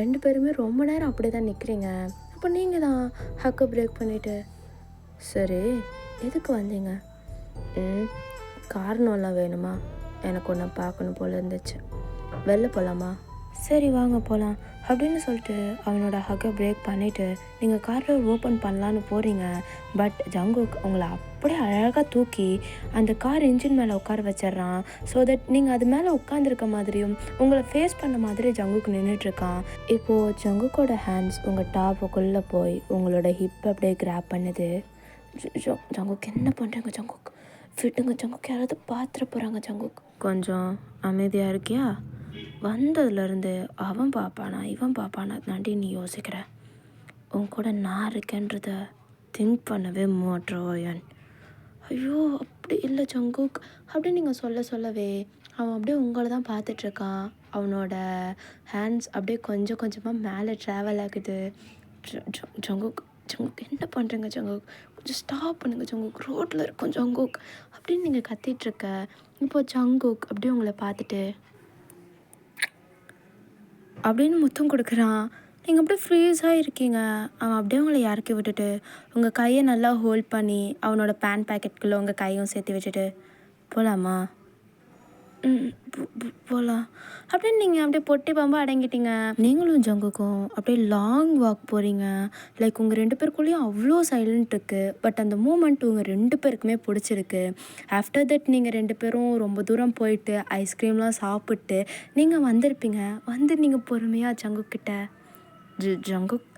Speaker 1: 2 பேருமே ரொம்ப நேரம் அப்படியே தான் நிற்கிறீங்க. அப்போ நீங்கள் தான் ஹக்கை பிரேக் பண்ணிவிட்டு, சரி எதுக்கு வந்தீங்க? காரணம்லாம் வேணுமா? எனக்கு ஒன்றை பார்க்கணும் போல் இருந்துச்சு, வெளில போகலாமா? சரி வாங்க போகலாம் அப்படின்னு சொல்லிட்டு அவனோட ஹக்கை பிரேக் பண்ணிவிட்டு நீங்கள் கார் டோர் ஓப்பன் பண்ணலான்னு போகிறீங்க. பட் ஜங்குக் உங்களை அப்படியே அழகாக தூக்கி அந்த கார் இன்ஜின் மேலே உட்கார வச்சிட்றான். ஸோ தட் நீங்கள் அது மேலே உட்காந்துருக்க மாதிரியும் உங்களை ஃபேஸ் பண்ண மாதிரி ஜங்குக் நின்றுட்டுருக்கான். இப்போது ஜங்குக்கோட ஹேண்ட்ஸ் உங்கள் டாப்புக்குள்ளே போய் உங்களோட ஹிப் அப்படியே கிராப் பண்ணுது. ஜங்குக் என்ன பண்ணுறாங்க ஜங்குக்? விட்டுங்க ஜங்குக், யாராவது பார்த்துட போகிறாங்க ஜங்குக். கொஞ்சம் அமைதியாக இருக்கியா? வந்ததுலேருந்து அவன் பார்ப்பானா இவன் பார்ப்பானா தாண்டி நீ யோசிக்கிற. உன் கூட நான் இருக்கேன்றத திங்க் பண்ணவே மாட்டேன். ஐயோ அப்படி இல்லை ஜங்குக் அப்படின்னு நீங்கள் சொல்லவே அவன் அப்படியே உங்களை தான் பார்த்துட்ருக்கான். அவனோட ஹேண்ட்ஸ் அப்படியே கொஞ்சம் கொஞ்சமாக மேலே ட்ராவல் ஆகுது. ஜங்குக் ஜங்குக் என்ன பண்ணுறீங்க ஜங்குக்? கொஞ்சம் ஸ்டாப் பண்ணுங்கள் ஜங்குக், ரோட்டில் இருக்கும் ஜங்குக் அப்படின்னு நீங்கள் கத்திகிட்ருக்க. இப்போது ஜங்குக் அப்படியே உங்களை பார்த்துட்டு அப்படின்னு முத்தம் கொடுக்குறான். நீங்கள் அப்படியே ஃப்ரீஸாக இருக்கீங்க. அவன் அப்படியே உங்களை இறக்கி விட்டுட்டு உங்கள் கையை நல்லா ஹோல்ட் பண்ணி அவனோட பேண்ட் பேக்கெட்டுக்குள்ளே உங்கள் கையும் சேர்த்து வச்சுட்டு போகலாமா? போகலாம் அப்படின்னு நீங்கள் அப்படியே பொட்டி பாம்பா அடங்கிட்டீங்க. நீங்களும் ஜங்குக்கும் அப்படியே லாங் வாக் போகிறீங்க. லைக் உங்கள் 2 பேருக்குள்ளேயும் அவ்வளோ சைலண்ட் இருக்குது. பட் அந்த மூமெண்ட் உங்கள் 2 பேருக்குமே பிடிச்சிருக்கு. ஆஃப்டர் தட் நீங்கள் 2 பேரும் ரொம்ப தூரம் போயிட்டு ஐஸ்கிரீம்லாம் சாப்பிட்டு நீங்கள் வந்திருப்பீங்க. வந்து நீங்கள் பொறுமையாக ஜங்குக்கிட்ட ஜங்குக்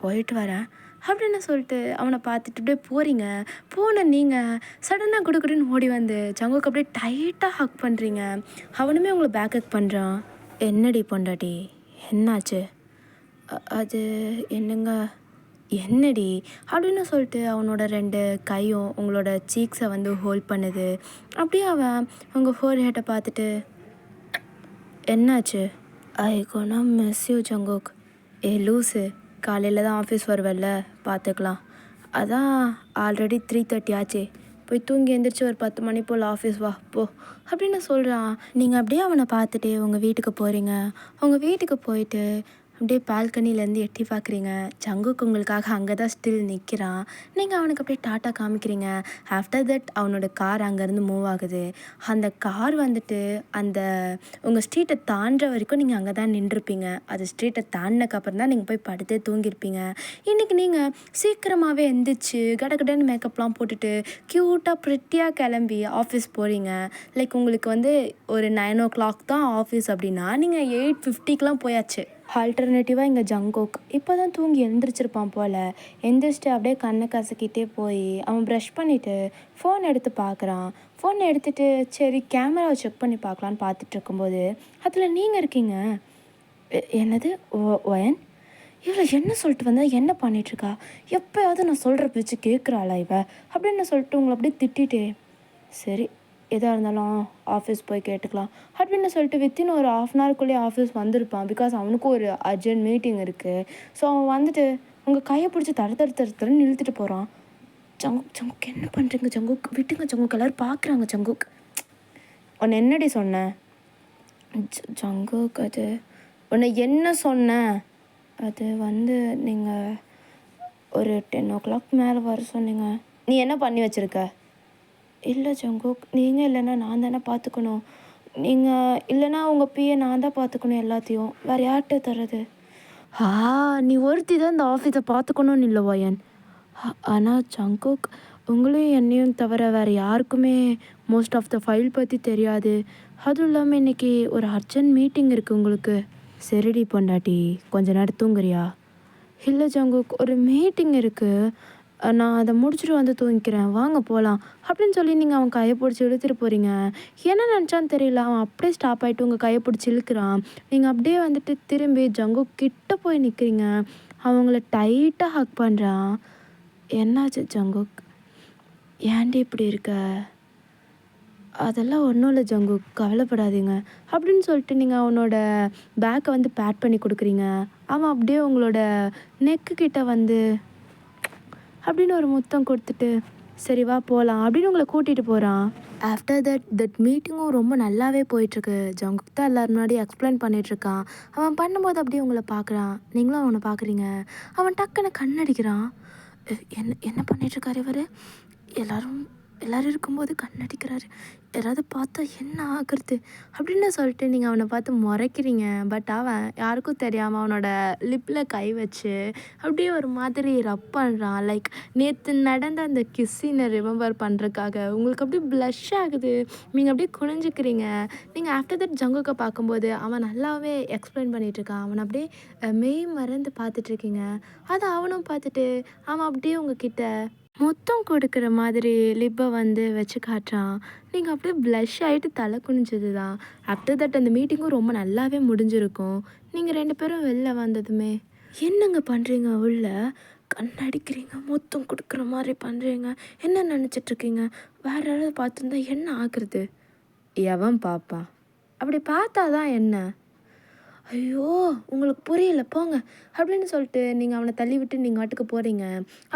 Speaker 1: போயிட்டு வரேன் அப்படின்னு சொல்லிட்டு அவனை பார்த்துட்டு அப்படியே போகிறீங்க. போன நீங்கள் சடனாக குடுக்குடுன்னு ஓடி வந்து ஜங்குக்கு அப்படியே டைட்டாக ஹக் பண்ணுறீங்க. அவனுமே உங்களை பேக் ஹக் பண்ணுறான். என்னடி பொண்டாட்டி என்னாச்சு? அது என்னடி அப்படின்னு சொல்லிட்டு அவனோட 2 கையும் உங்களோட சீக்ஸை வந்து ஹோல்ட் பண்ணுது. அப்படியே அவன் உங்கள் ஃபோர் ஹெட்டை பார்த்துட்டு என்னாச்சு? I gonna miss you Jungkook. லூஸு, காலையில் தான் ஆஃபீஸ் வருவல்ல, பார்த்துக்கலாம். அதான் ஆல்ரெடி 3:30 ஆச்சே, போய் தூங்கி எழுந்திரிச்சு ஒரு 10 மணி போல் ஆஃபீஸ் வா போ அப்படின்னு சொல்கிறான். நீங்கள் அப்படியே அவனை பார்த்துட்டு உங்கள் வீட்டுக்கு போகிறீங்க. உங்கள் வீட்டுக்கு போயிட்டு அப்படியே பால்கனிலேருந்து எட்டி பார்க்குறீங்க. ஜங்குக் உங்களுக்காக அங்கே தான் ஸ்டில் நிற்கிறான். நீங்கள் அவனுக்கு அப்படியே டாட்டா காமிக்கிறீங்க. ஆஃப்டர் தட் அவனோட கார் அங்கேருந்து மூவ் ஆகுது. அந்த கார் வந்துட்டு அந்த உங்கள் ஸ்ட்ரீட்டை தாண்டுற வரைக்கும் நீங்கள் அங்கே தான் நின்றுருப்பீங்க. அது ஸ்ட்ரீட்டை தாண்டினக்கப்புறம் தான் நீங்கள் போய் படுத்தே தூங்கியிருப்பீங்க. இன்றைக்கி நீங்கள் சீக்கிரமாகவே எந்திரிச்சு கடகடன்னு மேக்கப்லாம் போட்டுட்டு க்யூட்டாக ப்ரிட்டியாக கிளம்பி ஆஃபீஸ் போகிறீங்க. லைக் உங்களுக்கு வந்து ஒரு 9 o'clock தான் ஆஃபீஸ் அப்படின்னா நீங்கள் 8:50க்கெலாம் போயாச்சு. ஆல்டர்னேட்டிவாக இங்கே ஜங்குக் இப்போ தான் தூங்கி எழுந்திரிச்சிருப்பான் போல். எந்திரிச்சிட்டு அப்படியே கண்ணை கசக்கிட்டே போய் அவன் ப்ரஷ் பண்ணிவிட்டு ஃபோன் எடுத்து பார்க்குறான். ஃபோன் எடுத்துகிட்டு சரி கேமராவை செக் பண்ணி பார்க்கலான்னு பார்த்துட்டு இருக்கும்போது அதில் நீங்கள் இருக்கீங்க. என்னது ஒயன்? இவளை என்ன சொல்லிட்டு வந்தா என்ன பண்ணிகிட்ருக்கா, எப்போயாவது நான் சொல்கிற பேச்சு கேட்குறாளா இவ அப்படின்னு சொல்லிட்டு உங்களை அப்படியே திட்டிட்டே, சரி எதாக இருந்தாலும் ஆஃபீஸ் போய் கேட்டுக்கலாம் அப்படின்னு சொல்லிட்டு வித்தின் ஒரு 1/2 ஆஃபீஸ் வந்திருப்பான். பிகாஸ் அவனுக்கும் ஒரு அர்ஜென்ட் மீட்டிங் இருக்குது. ஸோ அவன் வந்துட்டு உங்கள் கையை பிடிச்சி தரன்னு இழுத்துட்டு போகிறான். ஜங்குக் ஜங்குக் என்ன பண்ணுறீங்க ஜங்குக், விட்டுங்க ஜங்குக், எல்லோரும் பார்க்குறாங்க ஜங்குக். உன்னை என்னடி சொன்னேன் ஜங்குக், அது உன்னை என்ன சொன்னேன், அது வந்து நீங்கள் ஒரு 10 o'clock மேலே வர சொன்னீங்க. நீ என்ன பண்ணி வச்சுருக்க? இல்லை ஜங்குக், நீங்கள் இல்லைன்னா நான் தானே பார்த்துக்கணும். நீங்கள் இல்லைன்னா உங்கள் பிஏ நான் தான் பார்த்துக்கணும் எல்லாத்தையும். வேறு யார்கிட்ட தர்றது? நீ ஒருத்தி தான் இந்த ஆஃபீஸை பார்த்துக்கணும்னு இல்லை வயன். ஆனால் ஜங்குக், உங்களையும் என்னையும் தவிர வேறு யாருக்குமே மோஸ்ட் ஆஃப் த ஃபைல் பற்றி தெரியாது. அதுவும் இல்லாமல் இன்றைக்கி ஒரு அர்ஜென்ட் மீட்டிங் இருக்குது உங்களுக்கு. சரிடி பொண்டாட்டி, கொஞ்ச நேரம் தூங்குறியா? இல்லை ஜங்குக், ஒரு மீட்டிங் இருக்குது, நான் அதை முடிச்சுட்டு வந்து தூங்கிக்கிறேன், வாங்க போகலாம் அப்படின்னு சொல்லி நீங்கள் அவன் கையை பிடிச்சி இழுத்துட்டு போகிறீங்க. என்ன நினச்சான்னு தெரியல, அவன் அப்படியே ஸ்டாப் ஆகிட்டு உங்கள் கையை பிடிச்சி இழுக்கிறான். நீங்கள் அப்படியே வந்துட்டு திரும்பி ஜங்குக் கிட்ட போய் நிற்கிறீங்க. அவங்கள டைட்டாக ஹக் பண்ணுறான். என்னாச்சு ஜங்குக், ஏன்டி இப்படி இருக்க? அதெல்லாம் ஒன்றும் இல்லை ஜங்குக், கவலைப்படாதீங்க அப்படின்னு சொல்லிட்டு நீங்கள் அவனோட பேக்கை வந்து பேட் பண்ணி கொடுக்குறீங்க. அவன் அப்படியே உங்களோட நெக்கு கிட்ட வந்து அப்படின்னு ஒரு முத்தம் கொடுத்துட்டு சரி வா போகலாம் அப்படின்னு உங்களை கூட்டிகிட்டு போகிறான். ஆஃப்டர் தட் மீட்டிங்கும் ரொம்ப நல்லாவே போயிட்டுருக்கு. ஜங்குக் தான் எல்லோரும் முன்னாடி எக்ஸ்பிளைன் பண்ணிகிட்ருக்கான். அவன் பண்ணும்போது அப்படியே உங்களை பார்க்குறான், நீங்களும் அவனை பார்க்குறீங்க. அவன் டக்குன்னு கண்ணடிக்கிறான். என்ன பண்ணிகிட்ருக்காரு இவர், எல்லோரும் இருக்கும்போது கண்ணடிக்கிறாரு, யாராவது பார்த்தா என்ன ஆகுறது அப்படின்னு சொல்லிட்டு நீங்கள் அவனை பார்த்து முறைக்கிறீங்க. பட் அவன் யாருக்கும் தெரியாமல் அவனோட லிப்பில் கை வச்சு அப்படியே ஒரு மாதிரி ரப் பண்ணுறான். லைக் நேற்று நடந்த அந்த கிஸ்ஸினை ரிமெம்பர் பண்ணுறதுக்காக உங்களுக்கு அப்படியே ப்ளஷ் ஆகுது. நீங்கள் அப்படியே குனிஞ்சிக்கிறீங்க. நீங்கள் ஆஃப்டர் தட் ஜங்குக்கை பார்க்கும்போது அவன் நல்லாவே எக்ஸ்பிளைன் பண்ணிகிட்ருக்கான். அவனை அப்படியே மெய் மறந்து பார்த்துட்ருக்கீங்க. அதை அவனும் பார்த்துட்டு அவன் அப்படியே உங்ககிட்ட மொத்தம் கொடுக்குற மாதிரி லிப்பை வந்து வச்சு காட்டுறான். நீங்கள் அப்படியே ப்ளஷ் ஆகிட்டு தலை குனிஞ்சது தான். ஆஃப்டர் தட் அந்த மீட்டிங்கும் ரொம்ப நல்லாவே முடிஞ்சிருக்கும். நீங்கள் 2 பேரும் வெளில வந்ததுமே என்னங்க பண்ணுறீங்க, உள்ள கண்ணடிக்கிறீங்க, மொத்தம் கொடுக்குற மாதிரி பண்ணுறீங்க, என்ன நினச்சிட்ருக்கீங்க? வேறு யாராவது பார்த்துருந்தா என்ன ஆகுறது? எவன் பார்ப்பான்? அப்படி பார்த்தா தான் என்ன? ஐயோ உங்களுக்கு புரியல போங்க அப்படின்னு சொல்லிட்டு நீங்கள் அவனை தள்ளி விட்டு நீங்கள் வாட்டுக்கு போகிறீங்க.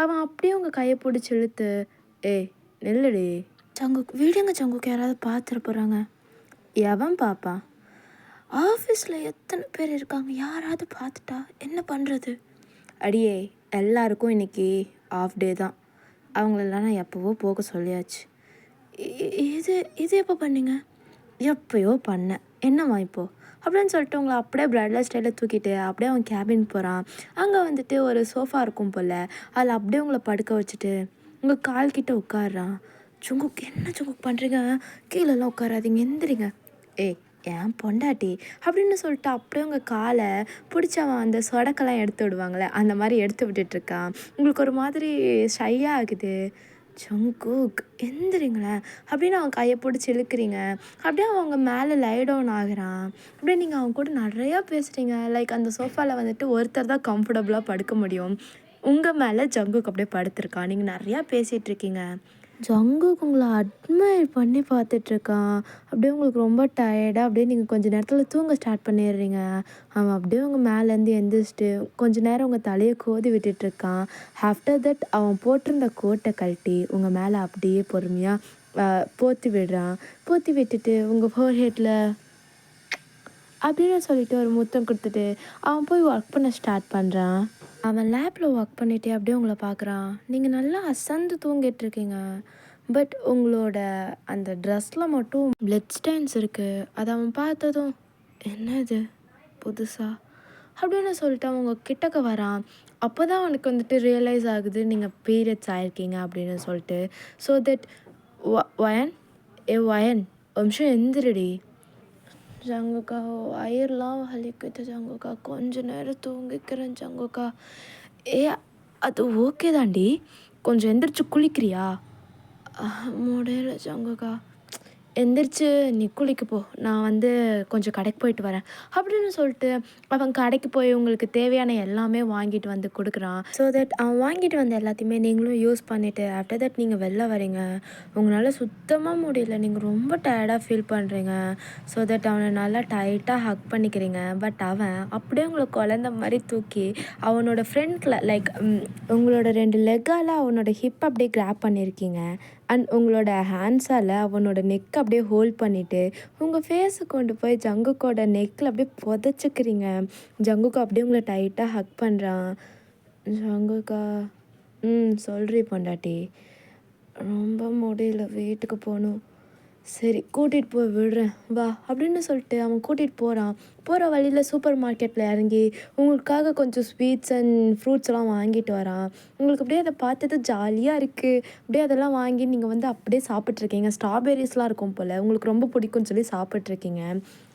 Speaker 1: அவன் அப்படியே உங்கள் கையை பிடிச்சி இழுத்து, ஏய் நெல்லுடி சங்குக், விடுங்க சங்குக்கு, யாராவது பார்த்துட போகிறாங்க. எவன் பார்ப்பான்? ஆஃபீஸில் எத்தனை பேர் இருக்காங்க, யாராவது பார்த்துட்டா என்ன பண்ணுறது? அடியே எல்லாருக்கும் இன்றைக்கி ஆஃப் டே தான், அவங்களெல்லாம் நான் எப்போவோ போக சொல்லியாச்சு. இது இது எப்போ பண்ணீங்க? எப்போயோ பண்ணேன், என்னம்மா இப்போது அப்படின்னு சொல்லிட்டு உங்களை அப்படியே ப்ரைடல் ஸ்டைலில் தூக்கிட்டு அப்படியே அவன் கேபின் போகிறான். அங்கே வந்துட்டு ஒரு சோஃபா இருக்கும் போல், அதில் அப்படியே உங்களை படுக்க வச்சுட்டு உங்கள் கால் கிட்டே உட்காடுறான். ஜங்குக், என்ன ஜங்குக் பண்ணுறீங்க, கீழெல்லாம் உட்காராதீங்க, எந்திரிங்க. ஏய் ஏன் பொண்டாட்டி அப்படின்னு சொல்லிட்டு அப்படியே உங்கள் காலை பிடிச்சி அவன் அந்த சொடக்கெல்லாம் எடுத்து விடுவாங்களே அந்த மாதிரி எடுத்து விட்டுட்ருக்கான். உங்களுக்கு ஒரு மாதிரி ஷையாக ஆகுது. ஜங்குக் எந்திரிங்களேன் அப்படின்னு அவன் கையை பிடிச்சி இழுக்கிறீங்க. அப்படியே அவங்க மேலே லை டவுன் ஆகுறான். அப்படியே நீங்கள் அவங்க கூட நிறையா பேசுகிறீங்க. லைக் அந்த சோஃபாவில் வந்துட்டு ஒருத்தர் தான் கம்ஃபர்டபுளாக படுக்க முடியும். உங்கள் மேலே ஜங்குக் அப்படியே படுத்துருக்கான். நீங்கள் நிறையா பேசிகிட்டு இருக்கீங்க. ஜங்குக் உங்களை அட்மையர் பண்ணி பார்த்துட்ருக்கான். அப்படியே உங்களுக்கு ரொம்ப டயர்டாக அப்படியே நீங்கள் கொஞ்சம் நேரத்தில் தூங்க ஸ்டார்ட் பண்ணிடுறீங்க. அவன் அப்படியே உங்கள் மேலேருந்து எந்திரிச்சிட்டு கொஞ்சம் நேரம் உங்கள் தலையை கோதி விட்டுட்ருக்கான். ஆஃப்டர் தட் அவன் போட்டிருந்த கோட்டை கழட்டி உங்கள் மேலே அப்படியே பொறுமையாக போற்றி விடுறான். போற்றி விட்டுட்டு உங்கள் ஃபோர்ஹெட்டில் அப்படின்னு சொல்லிட்டு ஒரு முத்தம் கொடுத்துட்டு அவன் போய் ஒர்க் பண்ண ஸ்டார்ட் பண்ணுறான். அவன் லேப்பில் ஒர்க் பண்ணிகிட்டே அப்படியே உங்களை பார்க்குறான். நீங்கள் நல்லா அசந்து தூங்கிட்டுருக்கீங்க. பட் உங்களோட அந்த ட்ரெஸ்ஸில் மட்டும் பிளட் ஸ்டைன்ஸ் இருக்குது. அதை அவன் பார்த்ததும் என்ன இது புதுசாக அப்படின்னு சொல்லிட்டு அவங்க கிட்டக்க வரான். அப்போ தான் அவனுக்கு வந்துட்டு ரியலைஸ் ஆகுது நீங்கள் பீரியட்ஸ் ஆகிருக்கீங்க அப்படின்னு சொல்லிட்டு. ஸோ தட் வயன் வயன் ஒரு நிமிஷம் எந்திரடி. ஜங்குக்கா வயிறுலாம் வலிக்குது ஜங்குக்கா, கொஞ்ச நேரம் தூங்கிக்கிறேன் ஜங்குக்கா. ஏ அது ஓகே தாண்டி, கொஞ்சம் எந்திரிச்சு குளிக்கிறியா? முடியல ஜங்குக்கா. எந்திரிச்சு நீ குளிக்க போ, நான் வந்து கொஞ்சம் கடைக்கு போயிட்டு வரேன் அப்படின்னு சொல்லிட்டு அவன் கடைக்கு போய் உங்களுக்கு தேவையான எல்லாமே வாங்கிட்டு வந்து கொடுக்குறான். ஸோ தட் அவன் வாங்கிட்டு வந்த எல்லாத்தையுமே நீங்களும் யூஸ் பண்ணிவிட்டு ஆஃப்டர் தட் நீங்கள் வெளில வரீங்க. உங்களால் சுத்தமாக முடியல, நீங்கள் ரொம்ப டயர்டாக ஃபீல் பண்ணுறீங்க. ஸோ தட் அவனை நல்லா டைட்டாக ஹக் பண்ணிக்கிறீங்க. பட் அவன் அப்படியே உங்களை குழந்த மாதிரி தூக்கி அவனோட ஃப்ரெண்டில் லைக் உங்களோட 2 லெக்கால் அவனோட ஹிப் அப்படியே கிராப் பண்ணியிருக்கீங்க. அண்ட் உங்களோட ஹேண்ட்ஸால் அவனோட நெக் அப்படியே ஹோல்ட் பண்ணிவிட்டு உங்கள் ஃபேஸை கொண்டு போய் ஜங்குக்கோட நெக்கில் அப்படியே புதைச்சிக்கிறீங்க. ஜங்குக்கு அப்படியே உங்களை டைட்டாக ஹக் பண்ணுறான். ஜங்குக்கா சொல்கிறீ பொண்டாட்டி, ரொம்ப முடியல, வீட்டுக்கு போகணும். சரி கூட்டிகிட்டு போய் விடுறேன் வா அப்படின்னு சொல்லிட்டு அவன் கூட்டிகிட்டு போகிறான். போகிற வழியில் சூப்பர் மார்க்கெட்டில் இறங்கி உங்களுக்காக கொஞ்சம் ஸ்வீட்ஸ் அண்ட் ஃப்ரூட்ஸ்லாம் வாங்கிட்டு வரான். உங்களுக்கு அப்படியே அதை பார்த்தது ஜாலியாக இருக்குது. அப்படியே அதெல்லாம் வாங்கி நீங்கள் வந்து அப்படியே சாப்பிட்ருக்கீங்க. ஸ்ட்ராபெரிஸ்லாம் இருக்கும் போல், உங்களுக்கு ரொம்ப பிடிக்கும்னு சொல்லி சாப்பிட்ருக்கீங்க.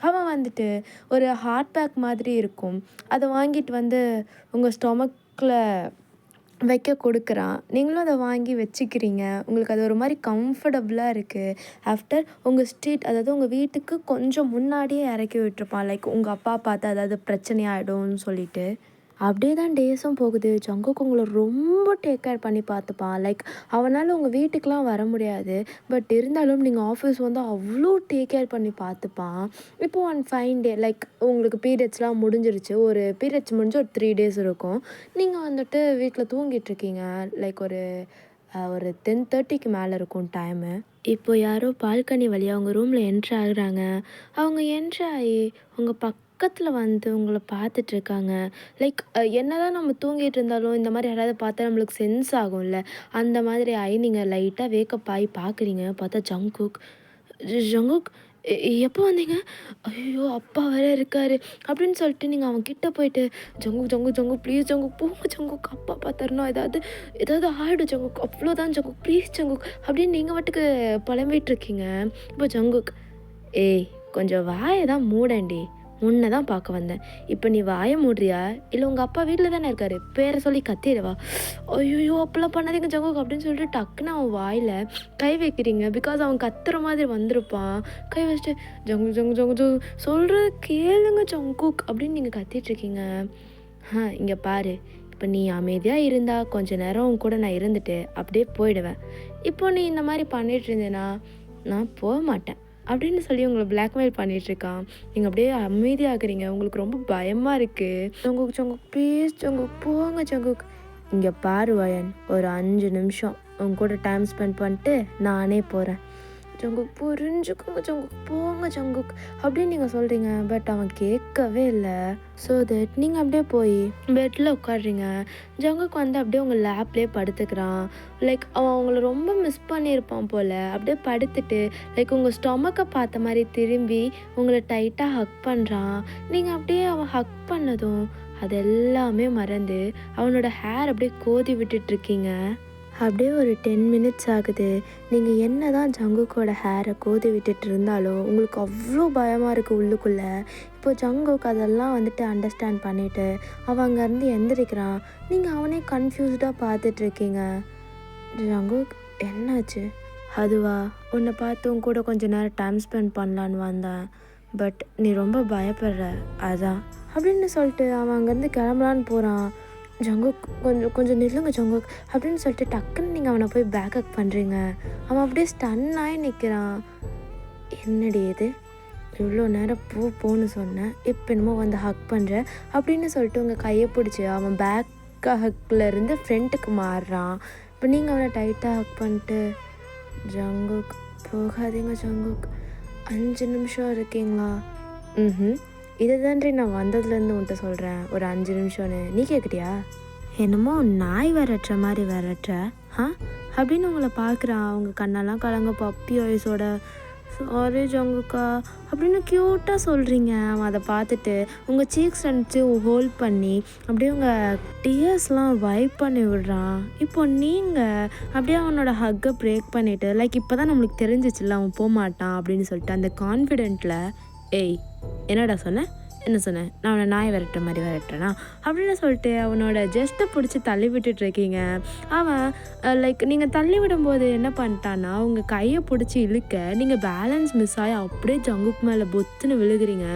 Speaker 1: அவன் வந்துட்டு ஒரு ஹாட் பேக் மாதிரி இருக்கும், அதை வாங்கிட்டு வந்து உங்கள் ஸ்டொமக்கில் வைக்க கொடுக்குறான். நீங்களும் அதை வாங்கி வச்சுக்கிறீங்க. உங்களுக்கு அது ஒரு மாதிரி கம்ஃபர்டபுளாக இருக்குது. ஆஃப்டர் உங்கள் ஸ்ட்ரீட், அதாவது உங்கள் வீட்டுக்கு கொஞ்சம் முன்னாடியே இறக்கி விட்டுருப்பான். லைக் உங்கள் அப்பா பார்த்து அதாவது பிரச்சனையாயிடும்னு சொல்லிட்டு. அப்படியே தான் டேஸும் போகுது. ஜங்குக் உங்களை ரொம்ப டேக் கேர் பண்ணி பார்த்துப்பான். லைக் அவனால் உங்கள் வீட்டுக்கெலாம் வர முடியாது. பட் இருந்தாலும் நீங்கள் ஆஃபீஸ் வந்து அவ்வளோ டேக் கேர் பண்ணி பார்த்துப்பான். இப்போது ஒன் ஃபைன் டே லைக் உங்களுக்கு பீரியட்ஸ்லாம் முடிஞ்சிருச்சு. ஒரு பீரியட்ஸ் முடிஞ்சு ஒரு 3 டேஸ் இருக்கும். நீங்கள் வந்துட்டு வீட்டில் தூங்கிட்டுருக்கீங்க. லைக் ஒரு 10:30க்கு மேலே இருக்கும் டைமு. இப்போ யாரோ பால்கனி வழியாக அவங்க ரூமில் என்ட்ரு ஆகுறாங்க. அவங்க என்ட்ரு ஆகி உங்கள் பக்கத்தில் வந்து உங்களை பார்த்துட்ருக்காங்க. லைக் என்னதான் நம்ம தூங்கிட்டு இருந்தாலும் இந்த மாதிரி யாராவது பார்த்தா நம்மளுக்கு சென்ஸ் ஆகும்ல, அந்த மாதிரி ஆகி நீங்கள் லைட்டாக வேக்கப் ஆகி பார்க்குறீங்க. பார்த்தா ஜங்குக். ஜங்குக் எப்போ வந்தீங்க? ஐயோ அப்பா வேற இருக்காரு அப்படின்னு சொல்லிட்டு நீங்கள் அவன் கிட்ட போயிட்டு Jungkook Jungkook Jungkook please Jungkook போங்க ஜங்குக், அப்பா பார்த்தாருன்னா ஏதாவது ஏதாவது ஆகிடும் ஜங்குக், அவ்வளோதான் ஜங்குக் ப்ளீஸ் ஜங்குக் அப்படின்னு நீங்கள் மட்டுக்கு புலம்பிகிட்ருக்கீங்க. இப்போ ஜங்குக், ஏய் கொஞ்சம் வாயை தான் மூடண்டி, உன்னை தான் பார்க்க வந்தேன். இப்போ நீ வாயை மூடுறியா இல்லை உங்கள் அப்பா வீட்டில் தானே இருக்காரு, பேரை சொல்லி கத்திடுவா. ஐயோ அப்பெல்லாம் பண்ணாதீங்க ஜங்குக் அப்படின்னு சொல்லிட்டு டக்குன்னு அவன் வாயில் கை வைக்கிறீங்க. பிகாஸ் அவன் கத்துற மாதிரி வந்திருப்பான். கை வச்சுட்டு ஜங்கு ஜங்கு ஜங்கு ஜங்கு சொல்கிறது கேளுங்க ஜங்குக் அப்படின்னு நீங்கள் கத்திட்ருக்கீங்க. இங்கே பாரு, இப்போ நீ அமைதியாக இருந்தால் கொஞ்ச நேரம் கூட நான் இருந்துட்டு அப்படியே போயிடுவேன். இப்போ நீ இந்த மாதிரி பண்ணிகிட்டு இருந்தேன்னா நான் போக மாட்டேன் அப்படின்னு சொல்லி உங்களை பிளாக்மெயில் பண்ணிகிட்ருக்கான். நீங்கள் அப்படியே அமைதியாகிறீங்க. உங்களுக்கு ரொம்ப பயமாக இருக்குது. ஜங்குக் ஜங்குக் ப்ளீஸ் ஜங்குக் போங்க ஜங்குக். இங்கே பாரு வயன், ஒரு 5 நிமிஷம் உங்க கூட டைம் ஸ்பெண்ட் பண்ணிட்டு நானே போகிறேன். ஜங்குக் புரிஞ்சுக்கோங்க ஜங்குக் போங்க ஜங்குக் அப்படின்னு நீங்கள் சொல்கிறீங்க. பட் அவன் கேட்கவே இல்லை. ஸோ தட் நீங்கள் அப்படியே போய் பெட்டில் உட்காடுறீங்க. ஜங்குக் வந்து அப்படியே உங்கள் லேப்லேயே படுத்துக்கிறான். லைக் அவன் அவங்கள ரொம்ப மிஸ் பண்ணியிருப்பான் போல். அப்படியே படுத்துட்டு லைக் உங்கள் ஸ்டொமக்கை பார்த்த மாதிரி திரும்பி உங்களை டைட்டாக ஹக் பண்ணுறான். நீங்கள் அப்படியே அவன் ஹக் பண்ணதும் அது எல்லாமே மறந்து அவனோட ஹேர் அப்படியே கோதி விட்டுட்ருக்கீங்க. அப்படியே ஒரு 10 மினிட்ஸ் ஆகுது. நீங்கள் என்ன தான் ஜங்குக்கோட ஹேரை கோதி விட்டுட்டு இருந்தாலும் உங்களுக்கு அவ்வளோ பயமாக இருக்குது உள்ளுக்குள்ளே. இப்போ ஜங்குக் அதெல்லாம் வந்துட்டு அண்டர்ஸ்டாண்ட் பண்ணிவிட்டு அவன் அங்கேருந்து எந்திரிக்கிறான். நீங்கள் அவனே கன்ஃபியூஸ்டாக பார்த்துட்ருக்கீங்க. ஜங்குக் என்னாச்சு? அதுவா, உன்னை பார்த்து உன் கூட கொஞ்சம் நேரம் டைம் ஸ்பெண்ட் பண்ணலான்னு வந்தேன். பட் நீ ரொம்ப பயப்படுற அதான் அப்படின்னு சொல்லிட்டு அவன் அங்கேருந்து கிளம்பலான்னு போகிறான். ஜங்குக் கொஞ்சம் நில்லுங்க ஜங்குக் அப்படின்னு சொல்லிட்டு டக்குன்னு நீங்கள் அவனை போய் பேக்கப் பண்ணுறீங்க. அவன் அப்படியே ஸ்டன்னாகி நிற்கிறான். என்னடி இது, இவ்வளோ நேரம் போன்னு சொன்னேன், இப்போ என்னமோ வந்து ஹக் பண்ணுற அப்படின்னு சொல்லிட்டு உங்கள் கையை பிடிச்சி அவன் பேக் ஹக்கில் ஃப்ரண்ட்டுக்கு மாறுறான். இப்போ நீங்கள் அவனை டைட்டாக ஹக் பண்ணிட்டு ஜங்குக் போகாதீங்க ஜங்குக், 5 நிமிஷம் இருக்கீங்களா? இதை தான்றி நான் வந்ததுலேருந்து உன்ட்ட சொல்கிறேன் ஒரு 5 நிமிஷம்னு, நீ கேட்குறியா? என்னமோ நாய் விரட்டுற மாதிரி விரட்டுற அப்படின்னு உங்களை பார்க்குறான். அவங்க கண்ணெல்லாம் கலங்க பப்பி வாய்ஸோட. சாரி ஜங்குக்கா அப்படின்னு க்யூட்டாக சொல்கிறீங்க. அவன் அதை பார்த்துட்டு உங்கள் சீக்ஸ் நினச்சி ஹோல்ட் பண்ணி அப்படியே உங்கள் டியர்ஸ்லாம் வைப் பண்ணி விடுறான். இப்போ நீங்கள் அப்படியே அவனோட ஹக்கை பிரேக் பண்ணிவிட்டு லைக் இப்போ தான் நம்மளுக்கு தெரிஞ்சிச்சுல்ல அவன் போக மாட்டான் அப்படின்னு சொல்லிட்டு அந்த கான்ஃபிடென்ட்டில், ஏய் என்னடா சொன்ன, என்ன சொன்னேன், நான் அவனை நாய் விரட்டுற மாதிரி விரட்டுறேனா அப்படின்னு சொல்லிட்டு அவனோட ஜஸ்ட்டை பிடிச்சி தள்ளி விட்டுட்ருக்கீங்க. அவன் லைக் நீங்கள் தள்ளி விடும்போது என்ன பண்ணிட்டான்னா உங்கள் கையை பிடிச்சி இழுக்க நீங்கள் பேலன்ஸ் மிஸ் ஆகி அப்படியே ஜங்குக்கு மேலே பொத்துன்னு விழுகிறீங்க.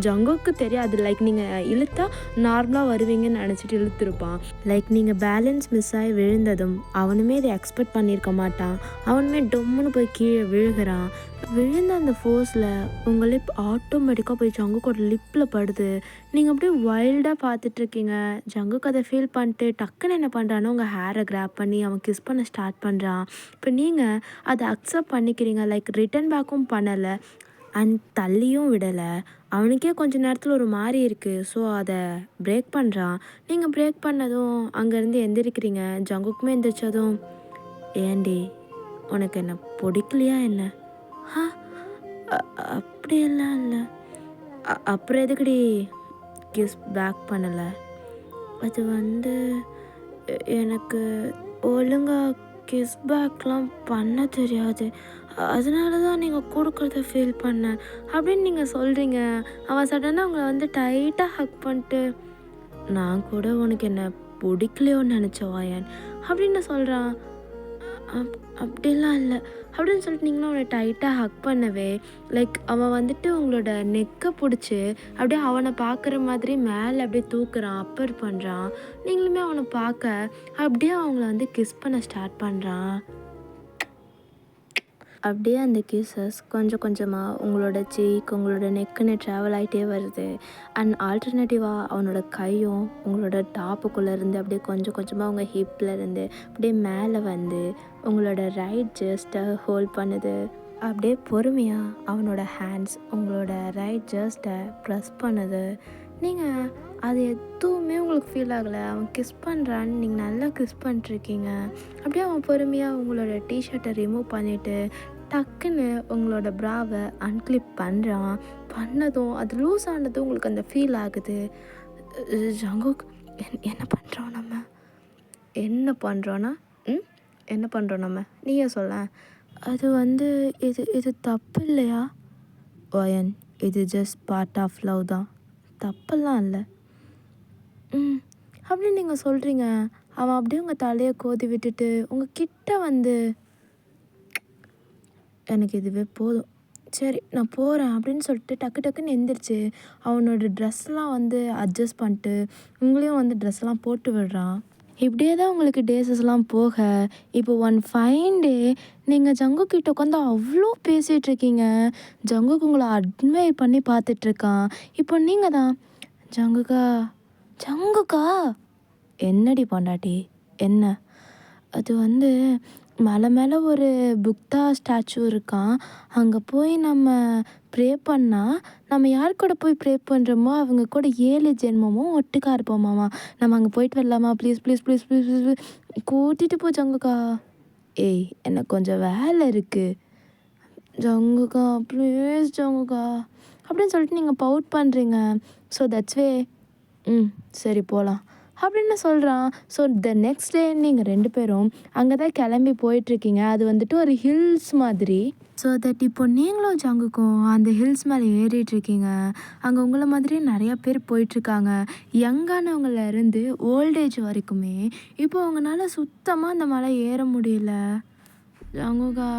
Speaker 1: ஜங்குக்கு தெரியாது, லைக் நீங்கள் இழுத்தா நார்மலாக வருவீங்கன்னு நினச்சிட்டு இழுத்துருப்பான். லைக் நீங்கள் பேலன்ஸ் மிஸ் ஆகி விழுந்ததும் அவனுமே இதை எக்ஸ்பெக்ட் பண்ணியிருக்க மாட்டான். அவனுமே டொம்முன்னு போய் கீழே விழுகிறான். விழுந்த அந்த ஃபோர்ஸில் உங்கள் லிப் ஆட்டோமேட்டிக்காக போய் ஜங்குக்கோட லிப்பில் படுது. நீங்கள் அப்படியே வைல்டாக பார்த்துட்ருக்கீங்க. ஜங்குக்கு அதை ஃபீல் பண்ணிட்டு டக்குன்னு என்ன பண்ணுறான்னா உங்கள் ஹேரை கிராப் பண்ணி அவன் கிஸ் பண்ண ஸ்டார்ட் பண்ணுறான். இப்போ நீங்கள் அதை அக்செப்ட் பண்ணிக்கிறீங்க. லைக் ரிட்டன் பேக்கும் பண்ணலை அண்ட் தள்ளியும் விடலை. அவனுக்கே கொஞ்ச நேரத்தில் ஒரு மாதிரி இருக்குது. ஸோ அதை பிரேக் பண்ணுறான். நீங்கள் பிரேக் பண்ணதும் அங்கேருந்து எந்திரிக்கிறீங்க. ஜங்குக்குமே எந்திரிச்சதும், ஏண்டி உனக்கு என்ன பிடிக்கலையா என்ன? ஆ அப்படியெல்லாம் இல்லை. அப்புறம் எதுக்குடி கிஸ் பேக் பண்ணலை? அது எனக்கு ஒழுங்காக கிஸ் பேக்லாம் பண்ண தெரியாது, அதனால தான் நீங்கள் கொடுக்குறத ஃபீல் பண்ணேன் அப்படின்னு நீங்கள் சொல்கிறீங்க. அவன் சடனாக அவங்கள டைட்டாக ஹக் பண்ணிட்டு, நான் கூட உனக்கு என்ன பிடிக்கலையோன்னு நினச்ச வாயன் அப்படின்னு சொல்கிறான். அப்படிலாம் இல்லை அப்படின்னு சொல்லிட்டு நீங்களும் அவனை டைட்டாக ஹக் பண்ணவே லைக் அவன் உங்களோட நெக்கை பிடிச்சி அப்படியே அவனை பார்க்குற மாதிரி மேலே அப்படியே தூக்குறான், அப்பர் பண்ணுறான். நீங்களுமே அவனை பார்க்க அப்படியே அவங்கள கிஸ் பண்ண ஸ்டார்ட் பண்ணுறான். அப்படியே அந்த கிஸ்ஸஸ் கொஞ்சம் கொஞ்சமாக உங்களோட சீக் உங்களோட நெக்குன்னு ட்ராவல் ஆகிட்டே வருது. அண்ட் ஆல்டர்னேட்டிவாக அவனோட கையும் உங்களோட டாப்புக்குள்ளே இருந்து அப்படியே கொஞ்சம் கொஞ்சமாக உங்கள் ஹிப்பில் இருந்து அப்படியே மேலே உங்களோட ரைட் ஜஸ்ட்டை ஹோல்ட் பண்ணுது. அப்படியே பொறுமையாக அவனோட ஹேண்ட்ஸ் உங்களோட ரைட் ஜஸ்ட்டை ப்ரெஸ் பண்ணுது. நீங்கள் அது எதுவுமே உங்களுக்கு ஃபீல் ஆகலை. அவன் கிஸ் பண்ணுறான்னு நீங்கள் நல்லா கிஸ் பண்ணிட்டுருக்கீங்க. அப்படியே அவன் பொறுமையாக உங்களோட டிஷர்ட்டை ரிமூவ் பண்ணிவிட்டு டக்குன்னு உங்களோட ப்ராவை அன்கிளிப் பண்ணுறான். பண்ணதும் அது லூஸ் ஆனதும் உங்களுக்கு அந்த ஃபீல் ஆகுது. ஜங்குக் என்ன பண்ணுறோம் நம்ம? என்ன பண்ணுறோன்னா என்ன பண்ணுறோம் நம்ம? நீயே சொல்ல. அது இது இது தப்பு இல்லையா வயன்? இது ஜஸ்ட் பார்ட் ஆஃப் லவ் தான், தப்பெல்லாம் இல்லை. அப்படின்னு நீங்கள் சொல்கிறீங்க. அவன் அப்படியே உங்கள் தலையை கோதி விட்டுட்டு உங்கள் கிட்ட எனக்கு இதுவே போதும், சரி நான் போகிறேன் அப்படின்னு சொல்லிட்டு டக்கு டக்குன்னு எந்திரிச்சு அவனோட ட்ரெஸ்லாம் அட்ஜஸ்ட் பண்ணிட்டு உங்களையும் ட்ரெஸ்லாம் போட்டு விடுறான். இப்படியே தான் உங்களுக்கு டேஸஸ்லாம் போக இப்போ ஒன் ஃபைன் டே நீங்கள் ஜங்குக்கிட்ட உட்காந்து அவ்வளோ பேசிகிட்ருக்கீங்க. ஜங்குக்கு உங்களை அட்மையர் பண்ணி பார்த்துட்ருக்கான். இப்போ நீங்கள் தான் ஜங்குக்கா ஜங்குக்கா என்னடி பொண்டாட்டி என்ன? அது மலை மேலே ஒரு புத்தா ஸ்டாச்சு இருக்கான். அங்கே போய் நம்ம ப்ரே பண்ணால் நம்ம யார் கூட போய் ப்ரே பண்ணுறோமோ அவங்க கூட 7 ஜென்மமும் ஒட்டுக்கா இருப்போமாமா. நம்ம அங்கே போயிட்டு வரலாமா? Please please please please please கூட்டிகிட்டு போ ஜங்குக்கா. ஏய் எனக்கு கொஞ்சம் வேலை இருக்குது ஜங்குக்கா, ப்ளீஸ் ஜங்குக்கா அப்படின்னு சொல்லிட்டு நீங்கள் பவுட் பண்ணுறீங்க. ஸோ தட்ஸ் வே சரி போகலாம் அப்படின்னு சொல்கிறான். ஸோ த நெக்ஸ்ட் டே நீங்கள் 2 பேரும் அங்கே தான் கிளம்பி போயிட்டுருக்கீங்க. அது ஒரு ஹில்ஸ் மாதிரி. ஸோ தட் இப்போ நீங்களும் ஜங்குக்கும் அந்த ஹில்ஸ் மேலே ஏறிட்டுருக்கீங்க. அங்கே உங்களை மாதிரியே நிறையா பேர் போயிட்டுருக்காங்க. யங்கானவங்கலேருந்து ஓல்டேஜ் வரைக்குமே. இப்போ அவங்களால சுத்தமாக அந்த மலை ஏற முடியல. ஜங்குக்கா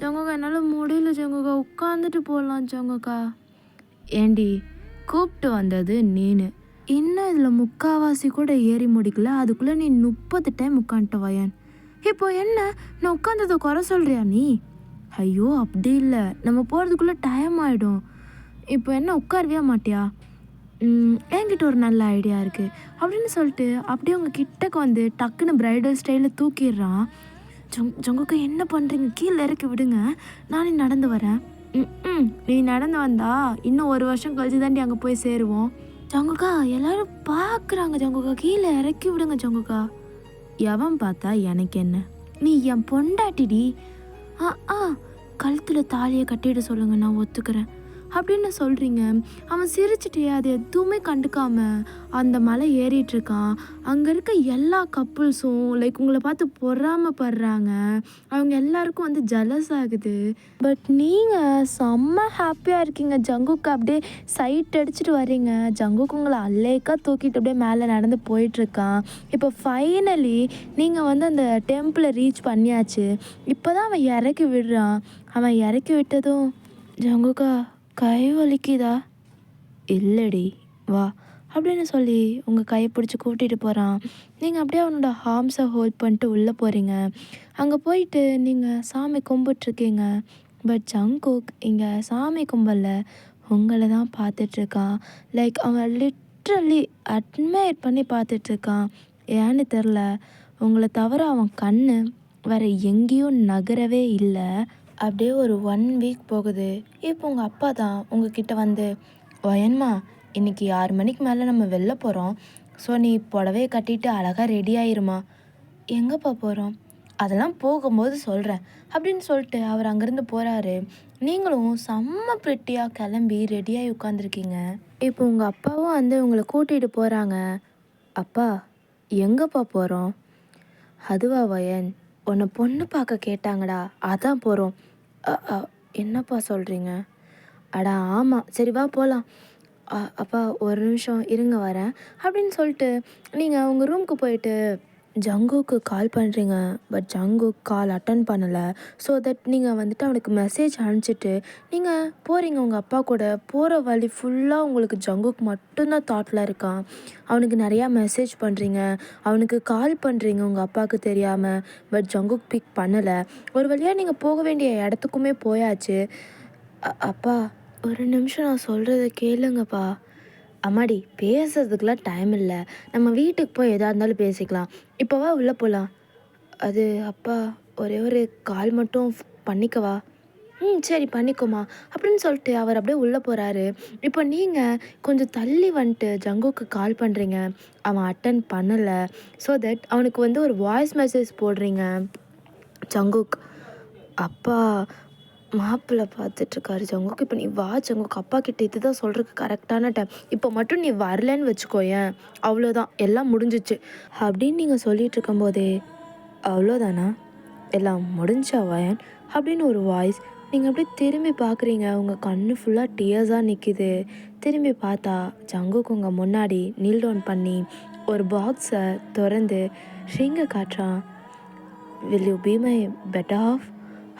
Speaker 1: ஜங்குக்கா என்னால் முடியல ஜங்குக்கா, உட்காந்துட்டு போடலாம் ஜங்குக்கா. ஏண்டி கூப்பிட்டு வந்தது நீனு, இன்னும் இதில் முக்கால்வாசி கூட ஏறி முடிக்கல, அதுக்குள்ளே நீ 30 டைம் உட்காந்துட்ட வயன். இப்போ என்ன நான் உட்காந்ததை குறை சொல்கிறியா நீ? ஐயோ அப்படி இல்லை, நம்ம போகிறதுக்குள்ளே டைம் ஆகிடும். இப்போ என்ன உட்காரவே மாட்டியா? என்கிட்ட ஒரு நல்ல ஐடியா இருக்குது அப்படின்னு சொல்லிட்டு அப்படியே உங்கள் கிட்டக்கு டக்குன்னு ப்ரைடல் ஸ்டைலில் தூக்கிடுறான். ஜங்குக்கா என்ன பண்ணுறீங்க? கீழே இறக்கி விடுங்க, நானே நடந்து வரேன். நீ நடந்து வந்தா இன்னும் 1 வருஷம் கழிச்சு தாண்டி அங்கே போய் சேருவோம். ஜங்குக்கா எல்லாரும் பார்க்குறாங்க ஜங்குக்கா, கீழே இறக்கி விடுங்க ஜங்குக்கா. எவன் பார்த்தா எனக்கு என்ன, நீ என் பொண்டாட்டிடி. கழுத்தில் தாலியை கட்டிட சொல்லுங்க, நான் ஒத்துக்கிறேன் அப்படின்னு சொல்கிறீங்க. அவன் சிரிச்சுட்டே அது எதுவுமே கண்டுக்காம அந்த மலை ஏறிட்டுருக்கான். அங்கே இருக்க எல்லா கப்புள்ஸும் லைக் உங்களை பார்த்து பொறாமப்படுறாங்க. அவங்க எல்லாருக்கும் வந்து ஜலஸ் ஆகுது. பட் நீங்கள் செம்ம ஹாப்பியாக இருக்கீங்க. ஜங்குக்கு அப்படியே சைட் அடிச்சுட்டு வரீங்க. ஜங்குக்கு உங்களை அல்லேக்கா தூக்கிட்டு அப்படியே மேலே நடந்து போயிட்டுருக்கான். இப்போ ஃபைனலி நீங்கள் வந்து அந்த டெம்பிளை ரீச் பண்ணியாச்சு. இப்போ தான் அவன் இறக்கி விடுறான். அவன் இறக்கி விட்டதும், ஜங்குக்கா கை வலிக்குதா? இல்லடி, வா அப்படின்னு சொல்லி உங்கள் கையை பிடிச்சி கூட்டிகிட்டு போகிறான். நீங்கள் அப்படியே அவனோட ஹார்ம்ஸை ஹோல்ட் பண்ணிட்டு உள்ளே போகிறீங்க. அங்கே போயிட்டு நீங்கள் சாமி கும்பிட்ருக்கீங்க. பட் ஜங்குக் இங்கே சாமி கும்பலில் உங்களை தான் பார்த்துட்ருக்கான். லைக் அவன் லிட்ரலி அட்மையர் பண்ணி பார்த்துட்ருக்கான். ஏன்னு தெரில, உங்களை தவிர அவன் கண் வேறு எங்கேயும் நகரவே இல்லை. அப்படியே ஒரு 1 வீக் போகுது. இப்போ உங்கள் அப்பா தான் உங்ககிட்ட வந்து, வயன்மா இன்றைக்கி 6 மணிக்கு மேலே நம்ம வெளில போகிறோம். ஸோ நீ புடவையை கட்டிட்டு அழகாக ரெடி ஆயிருமா. எங்கேப்பா போகிறோம்? அதெல்லாம் போகும்போது சொல்கிறேன் அப்படின்னு சொல்லிட்டு அவர் அங்கேருந்து போகிறாரு. நீங்களும் செம்ம ப்ரிட்டியாக கிளம்பி ரெடியாகி உட்காந்துருக்கீங்க. இப்போ உங்கள் அப்பாவும் வந்து உங்களை கூட்டிகிட்டு போகிறாங்க. அப்பா எங்கேப்பா போகிறோம்? அதுவா வயன், உன்னை பொண்ணு பார்க்க கேட்டாங்கடா, அதான் போகிறோம். என்னப்பா சொல்கிறீங்க? அடா ஆமாம், சரி வா போகலாம். அப்பா ஒரு நிமிஷம் இருங்க வரேன் அப்படின்னு சொல்லிட்டு நீங்கள் உங்கள் ரூமுக்கு போயிட்டு ஜங்குக்கு கால் பண்ணுறீங்க. பட் ஜங்குக் கால் அட்டன் பண்ணலை. ஸோ தட் நீங்கள் வந்துட்டு அவனுக்கு மெசேஜ் அனுப்பிச்சிட்டு நீங்கள் போகிறீங்க உங்கள் அப்பா கூட. போகிற வழி ஃபுல்லாக உங்களுக்கு ஜங்குக் மட்டும்தான் தாட்டில் இருக்கான். அவனுக்கு நிறையா மெசேஜ் பண்ணுறீங்க, அவனுக்கு கால் பண்ணுறீங்க உங்கள் அப்பாவுக்கு தெரியாமல். பட் ஜங்குக் பிக் பண்ணலை. ஒரு வழியாக நீங்கள் போக வேண்டிய இடத்துக்குமே போயாச்சு. அப்பா ஒரு நிமிஷம் நான் சொல்கிறத கேளுங்கப்பா. அம்மாடி பேசுறதுக்கெலாம் டைம் இல்லை, நம்ம வீட்டுக்கு போய் எதாக இருந்தாலும் பேசிக்கலாம். இப்போவா உள்ளே போகலாம். அது அப்பா ஒரே ஒரு கால் மட்டும் பண்ணிக்கவா? சரி பண்ணிக்கோமா அப்படின்னு சொல்லிட்டு அவர் அப்படியே உள்ளே போகிறாரு. இப்போ நீங்கள் கொஞ்சம் தள்ளி வந்துட்டு ஜங்குக்கு கால் பண்ணுறீங்க. அவன் அட்டன் பண்ணலை. ஸோ தட் அவனுக்கு வந்து ஒரு வாய்ஸ் மெசேஜ் போடுறீங்க. ஜங்குக் அப்பா மாப்பிள்ளை பார்த்துட்ருக்காரு ஜங்குக், இப்போ நீ வா ஜங்குக், அப்பா கிட்ட இதுதான் சொல்கிறதுக்கு கரெக்டான டைம். இப்போ மட்டும் நீ வரலன்னு வச்சுக்கோயேன், அவ்வளோதான் எல்லாம் முடிஞ்சிச்சு அப்படின்னு நீங்கள் சொல்லிகிட்டு இருக்கும்போதே, அவ்வளோதானா எல்லாம் முடிஞ்சா வயன் அப்படின்னு ஒரு வாய்ஸ். நீங்கள் அப்படியே திரும்பி பார்க்குறீங்க. உங்கள் கண்ணு ஃபுல்லாக டியர்ஸாக நிற்கிது. திரும்பி பார்த்தா ஜங்குக் உங்கள் முன்னாடி நீல் டவுன் பண்ணி ஒரு பாக்ஸை திறந்து ரிங்கை காட்டுறான். Will you be my better half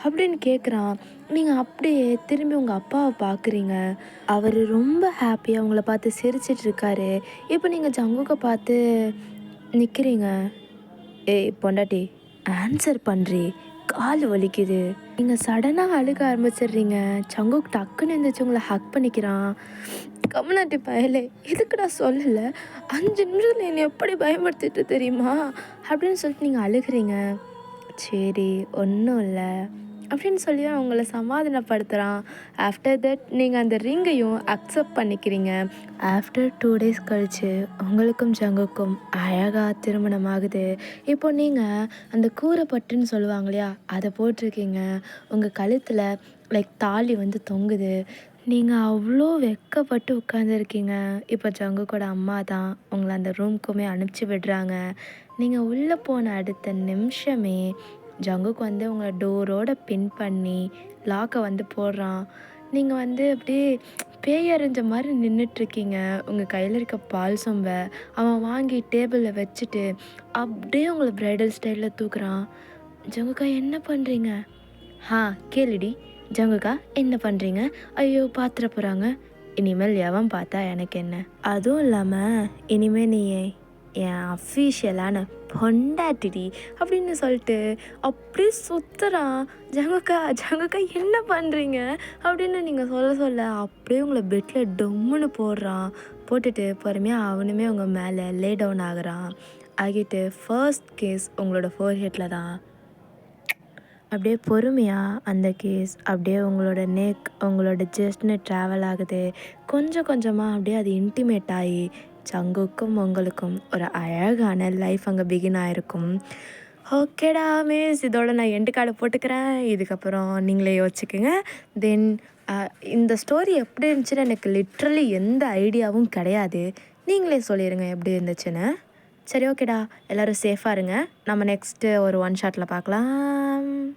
Speaker 1: அப்படின்னு கேட்குறான். நீங்கள் அப்படியே திரும்பி உங்கள் அப்பாவை பார்க்குறீங்க. அவர் ரொம்ப ஹாப்பியாக உங்களை பார்த்து சிரிச்சிட்ருக்காரு. இப்போ நீங்கள் ஜங்குக்கை பார்த்து நிற்கிறீங்க. ஏய் பொண்டாட்டி ஆன்சர் பண்ணுறி, கால் வலிக்குது. நீங்கள் சடனாக அழுக ஆரம்பிச்சிடுறீங்க. ஜங்குக் டக்குன்னு எழுந்திரிச்சு உங்களை ஹக் பண்ணிக்கிறான். கம்முனாட்டி பயலே, இதுக்குடா சொல்லலை, 5 நிமிஷத்தில் என்னை எப்படி பயன்படுத்திட்டு தெரியுமா அப்படின்னு சொல்லிட்டு நீங்கள் அழுகிறீங்க. சரி ஒன்றும் இல்லை அப்படின்னு சொல்லி அவங்கள சமாதானப்படுத்துகிறான். ஆஃப்டர் தட் நீங்கள் அந்த ரிங்கையும் அக்செப்ட் பண்ணிக்கிறீங்க. ஆஃப்டர் 2 டேஸ் கழித்து உங்களுக்கும் ஜங்குக்கும் அழகாக திருமணம் ஆகுது. இப்போ நீங்கள் அந்த கூரைப்பட்டுன்னு சொல்லுவாங்க இல்லையா, அதை போட்டிருக்கீங்க. உங்கள் கழுத்தில் லைக் தாலி வந்து தொங்குது. நீங்கள் அவ்வளோ வெட்கப்பட்டு உட்காந்துருக்கீங்க. இப்போ ஜங்குக்கோட அம்மா தான் உங்களை அந்த ரூம்க்குமே அனுப்பிச்சி விடுறாங்க. நீங்கள் உள்ளே போன அடுத்த நிமிஷமே ஜங்குக்கு வந்து உங்களை டோரோட பின் பண்ணி லாக்கை வந்து போடுறான். நீங்கள் வந்து அப்படியே பேயறிஞ்ச மாதிரி நின்றுட்டுருக்கீங்க. உங்கள் கையில் இருக்க பால் சொம்பை அவன் வாங்கி டேபிளில் வச்சுட்டு அப்படியே உங்களை ப்ரைடல் ஸ்டைலில் தூக்குறான். ஜங்குக்கா என்ன பண்ணுறீங்க? கேளுடி ஜங்குக்கா என்ன பண்ணுறீங்க? ஐயோ பாத்திர போகிறாங்க. இனிமேல் எவன் பார்த்தா எனக்கு என்ன? அதுவும் இல்லாமல் இனிமேல் நீ என் அஃபீஷியலான பொண்டாட்டிடி அப்படின்னு சொல்லிட்டு அப்படியே சுற்றுறான். ஜங்குக்கா ஜங்குக்கா என்ன பண்ணுறீங்க அப்படின்னு நீங்கள் சொல்ல அப்படியே உங்களை பெட்டில் டொம்முன்னு போடுறான். போட்டுட்டு பொறுமையாக அவனுமே உங்கள் மேலே லே டவுன் ஆகுறான். ஆகிட்டு ஃபர்ஸ்ட் கேஸ் உங்களோட ஃபோர்ஹெட்டில் தான். அப்படியே பொறுமையாக அந்த கேஸ் அப்படியே உங்களோட நெக் உங்களோட ஜஸ்ட்னு ட்ராவல் ஆகுது. கொஞ்சம் கொஞ்சமாக அப்படியே அது இன்டிமேட் ஆகி ஜங்குக்கும் உங்களுக்கும் ஒரு அழகான லைஃப் அங்கே பிகின் ஆகிருக்கும். ஓகேடா மிஸ், இதோட நான் எண்டு கார்டு போட்டுக்கிறேன். இதுக்கப்புறம் நீங்களே யோசிச்சுக்கோங்க. தென் இந்த ஸ்டோரி எப்படி இருந்துச்சுன்னு எனக்கு லிட்ரலி எந்த ஐடியாவும் கிடையாது. நீங்களே சொல்லிடுங்க எப்படி இருந்துச்சுன்னு. சரி ஓகேடா, எல்லோரும் சேஃபாக இருங்க. நம்ம நெக்ஸ்ட்டு ஒரு ஒன் ஷாட்டில் பார்க்கலாம்.